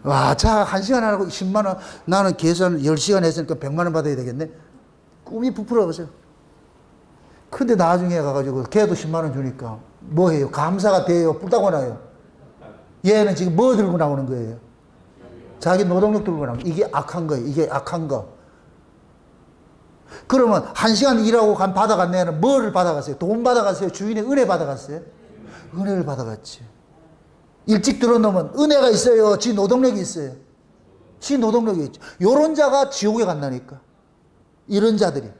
와, 자, 1시간 하라고 10만원. 나는 계산 10시간 했으니까 100만원 받아야 되겠네. 꿈이 부풀어가세요. 근데 나중에 가가지고 걔도 10만원 주니까 뭐 해요? 감사가 돼요? 뿔따고 나요? 얘는 지금 뭐 들고 나오는 거예요? 자기 노동력 들고 나오는 거예요. 이게 악한 거예요. 이게 악한 거. 그러면 1시간 일하고 받아간 애는 뭐를 받아갔어요? 돈 받아갔어요? 주인의 은혜 받아갔어요? 은혜를 받아갔지. 일찍 들어놓으면 은혜가 있어요? 지 노동력이 있어요? 지 노동력이 있죠. 요런 자가 지옥에 간다니까. 이런 자들이.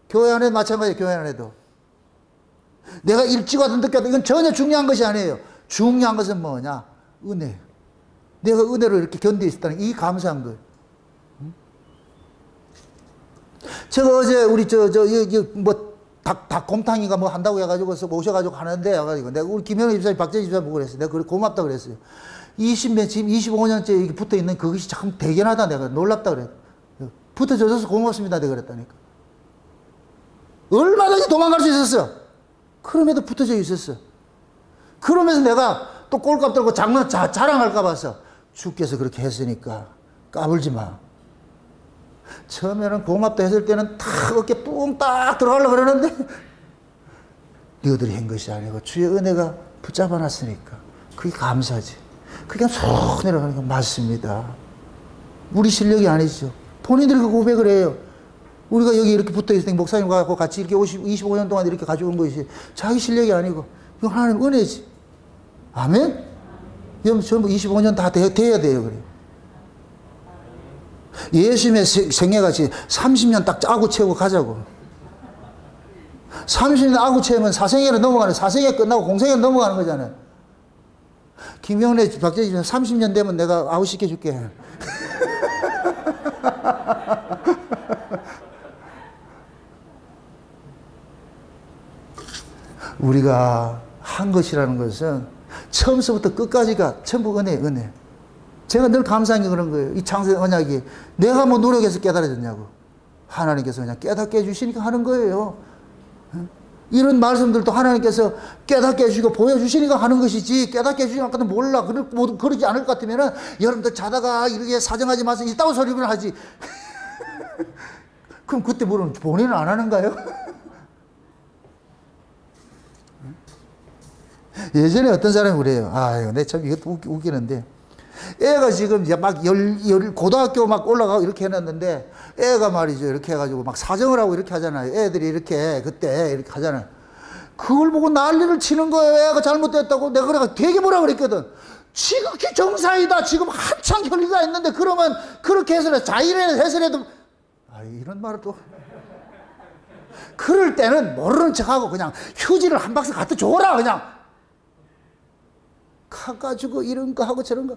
교회 안에 마찬가지예요. 교회 안에도. 내가 일찍 와도 늦게 와도 이건 전혀 중요한 것이 아니에요. 중요한 것은 뭐냐? 은혜. 내가 은혜로 이렇게 견디어 있었다는 이 감사한 거예요. 제가 어제 우리 닭곰탕인가 뭐 한다고 해가지고 오셔가지고 하는데 해가지고 내가 우리 김현우 집사님, 박재희 집사님 보고 그랬어요. 내가 그래 고맙다 그랬어요. 20몇, 지금 25년째 이렇게 붙어 있는 그것이 참 대견하다 내가 놀랍다 그래. 붙어줘서 고맙습니다 내가 그랬다니까. 얼마든지 도망갈 수 있었어. 그럼에도 붙어져 있었어. 그러면서 내가 또 꼴값 들고 자랑할까 봐서 주께서 그렇게 했으니까 까불지 마. 처음에는 고맙다 했을 때는 탁 어깨 뿡 딱 들어가려고 그러는데 너희들이 한 것이 아니고 주의 은혜가 붙잡아 놨으니까 그게 감사지. 그게 쏙 내려가는 거 맞습니다. 우리 실력이 아니죠. 본인들이 그 고백을 해요. 우리가 여기 이렇게 붙어 있으니 목사님과 같이 이렇게 25년 동안 이렇게 가져온 것이 자기 실력이 아니고 이건 하나님 은혜지. 아멘? 전부 25년 다 돼야 돼요. 그래. 예수님의 생애같이 30년 딱 짜고 채우고 가자고. 30년 아구 채우면 사생애로 넘어가는, 사생애 끝나고 공생애로 넘어가는 거잖아요. 김영래, 박재희 30년 되면 내가 아웃시켜 줄게. 우리가 한 것이라는 것은 처음서부터 끝까지가 전부 은혜. 제가 늘 감사한 게 그런 거예요. 이 창세 언약이 내가 뭐 노력해서 깨달아졌냐고. 하나님께서 그냥 깨닫게 해주시니까 하는 거예요. 이런 말씀들도 하나님께서 깨닫게 해주시고 보여주시니까 하는 것이지, 깨닫게 해주시니까 아까도 몰라. 그러지 않을 것 같으면은 여러분들 자다가 이렇게 사정하지 마세요. 있다고 소리를 하지. 그럼 그때 물으면 본인은 안 하는가요? 예전에 어떤 사람이 그래요. 아유, 내 참 이것도 웃기는데. 애가 지금 이제 막 고등학교 막 올라가고 이렇게 해놨는데, 애가 말이죠. 이렇게 해가지고 막 사정을 하고 이렇게 하잖아요. 애들이 이렇게, 그때 이렇게 하잖아요. 그걸 보고 난리를 치는 거예요. 애가 잘못됐다고. 내가 그래가 되게 뭐라 그랬거든. 지극히 정상이다. 지금 한창 혈기가 있는데, 그러면 그렇게 해서 자일해서라도, 이런 말을 또. 그럴 때는 모르는 척하고 그냥 휴지를 한 박스 갖다 줘라. 그냥. 가가지고 이런 거 하고 저런 거.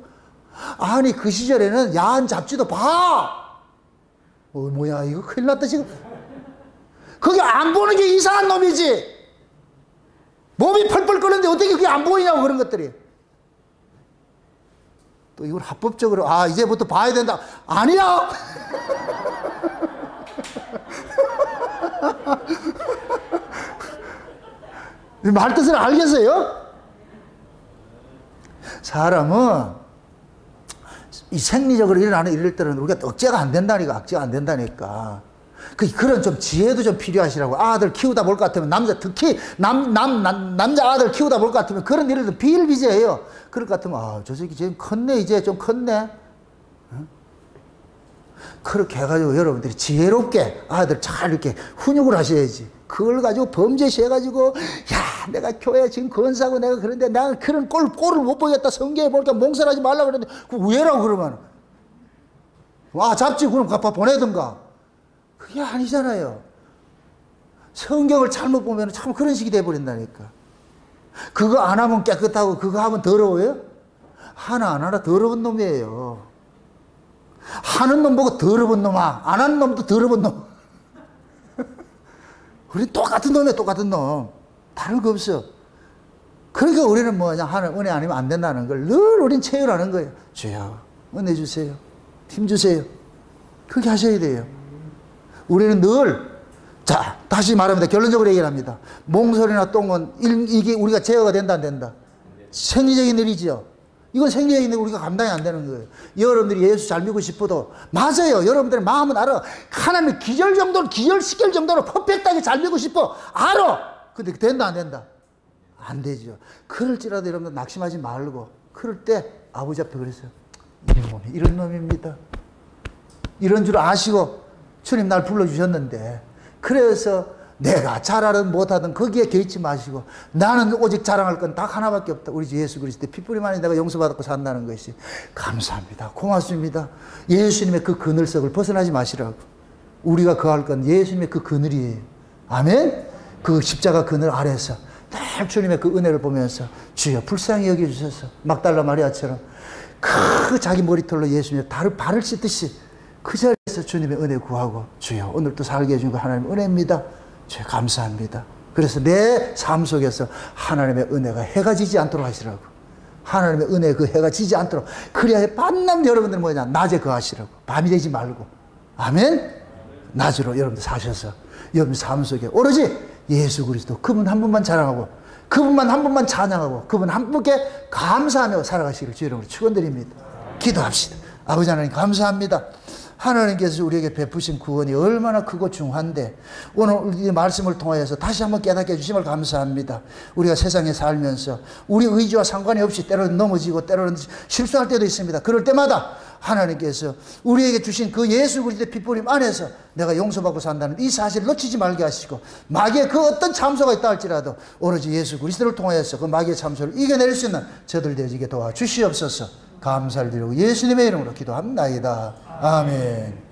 아니, 그 시절에는 야한 잡지도 봐. 뭐야, 이거 큰일 났다, 지금. 그게 안 보는 게 이상한 놈이지. 몸이 펄펄 끓는데 어떻게 그게 안 보이냐고, 그런 것들이. 또 이걸 합법적으로, 이제부터 봐야 된다. 아니야! 말 뜻을 알겠어요? 사람은 이 생리적으로 일어나는 이럴 때는 우리가 억제가 안 된다니까, 억제가 안 된다니까. 그런 좀 지혜도 좀 필요하시라고. 아들 키우다 볼 것 같으면, 특히 남자 아들 키우다 볼 것 같으면 그런 일을 비일비재해요. 그럴 것 같으면, 아, 저 새끼 지금 컸네, 이제 좀 컸네. 응? 그렇게 해가지고 여러분들이 지혜롭게 아들 잘 이렇게 훈육을 하셔야지. 그걸 가지고 범죄시해가지고, 야, 내가 교회 지금 건사고 내가 그런데 내가 그런 꼴을 못 보겠다. 성경에 보니까 몽설하지 말라고 그러는데, 그 왜라고 그러면? 와, 잡지 그럼 갚아 보내든가. 그게 아니잖아요. 성경을 잘못 보면 참 그런 식이 돼버린다니까. 그거 안 하면 깨끗하고 그거 하면 더러워요? 하나 안 하나 더러운 놈이에요. 하는 놈 보고 더러운 놈아, 안 하는 놈도 더러운 놈. 우리 똑같은 놈이야, 똑같은 놈. 다른 거 없어. 그러니까 우리는 뭐냐, 하나님 은혜 아니면 안 된다는 걸 늘 우린 체휼하는 거예요. 주여, 은혜 주세요. 힘 주세요. 그렇게 하셔야 돼요. 우리는 늘, 자, 다시 말합니다. 결론적으로 얘기를 합니다. 몽솔이나 똥은 이게 우리가 제어가 된다, 안 된다? 생리적인 일이죠. 이건 생리적인 일 우리가 감당이 안 되는 거예요. 여러분들이 예수 잘 믿고 싶어도, 맞아요. 여러분들의 마음은 알아. 하나님 기절시킬 정도로 퍼펙트하게 잘 믿고 싶어. 알아. 근데 된다, 안 된다? 안 되죠. 그럴지라도 여러분들 낙심하지 말고, 그럴 때 아버지 앞에 그랬어요. 이 놈이 이런 놈입니다. 이런 줄 아시고 주님 날 불러주셨는데, 그래서 내가 잘하든 못하든 거기에 개의치 마시고, 나는 오직 자랑할 건 딱 하나밖에 없다. 우리 주 예수 그리스도의 핏뿌림만이 내가 용서받고 산다는 것이. 감사합니다. 고맙습니다. 예수님의 그 그늘석을 벗어나지 마시라고. 우리가 거할 건 예수님의 그 그늘이에요. 아멘? 그 십자가 그늘 아래서 늘 주님의 그 은혜를 보면서, 주여 불쌍히 여겨주셔서 막달라 마리아처럼 그 자기 머리털로 예수님의 발을 씻듯이 그 자리에서 주님의 은혜 구하고, 주여 오늘도 살게 해준 거 하나님의 은혜입니다. 주여 감사합니다. 그래서 내 삶 속에서 하나님의 은혜가 해가 지지 않도록 하시라고. 하나님의 은혜 그 해가 지지 않도록. 그래야 밤낮 여러분들 뭐냐, 낮에 거하시라고. 밤이 되지 말고. 아멘? 낮으로 여러분들 사셔서 여러분 삶 속에 오로지 예수 그리스도 그분 한 분만 자랑하고, 그분만 한 분만 찬양하고, 그분 한 분께 감사하며 살아가시기를 주의 이름으로 축원드립니다. 기도합시다. 아버지 하나님 감사합니다. 하나님께서 우리에게 베푸신 구원이 얼마나 크고 중요한데, 오늘 이 말씀을 통하여서 다시 한번 깨닫게 해주심을 감사합니다. 우리가 세상에 살면서 우리 의지와 상관이 없이 때로는 넘어지고 때로는 실수할 때도 있습니다. 그럴 때마다 하나님께서 우리에게 주신 그 예수 그리스도의 핏부림 안에서 내가 용서받고 산다는 이 사실을 놓치지 말게 하시고, 마귀의 그 어떤 참소가 있다 할지라도 오로지 예수 그리스도를 통하여서 그 마귀의 참소를 이겨낼 수 있는 저들 되어지게 도와주시옵소서. 감사를 드리고 예수님의 이름으로 기도합니다. 아멘.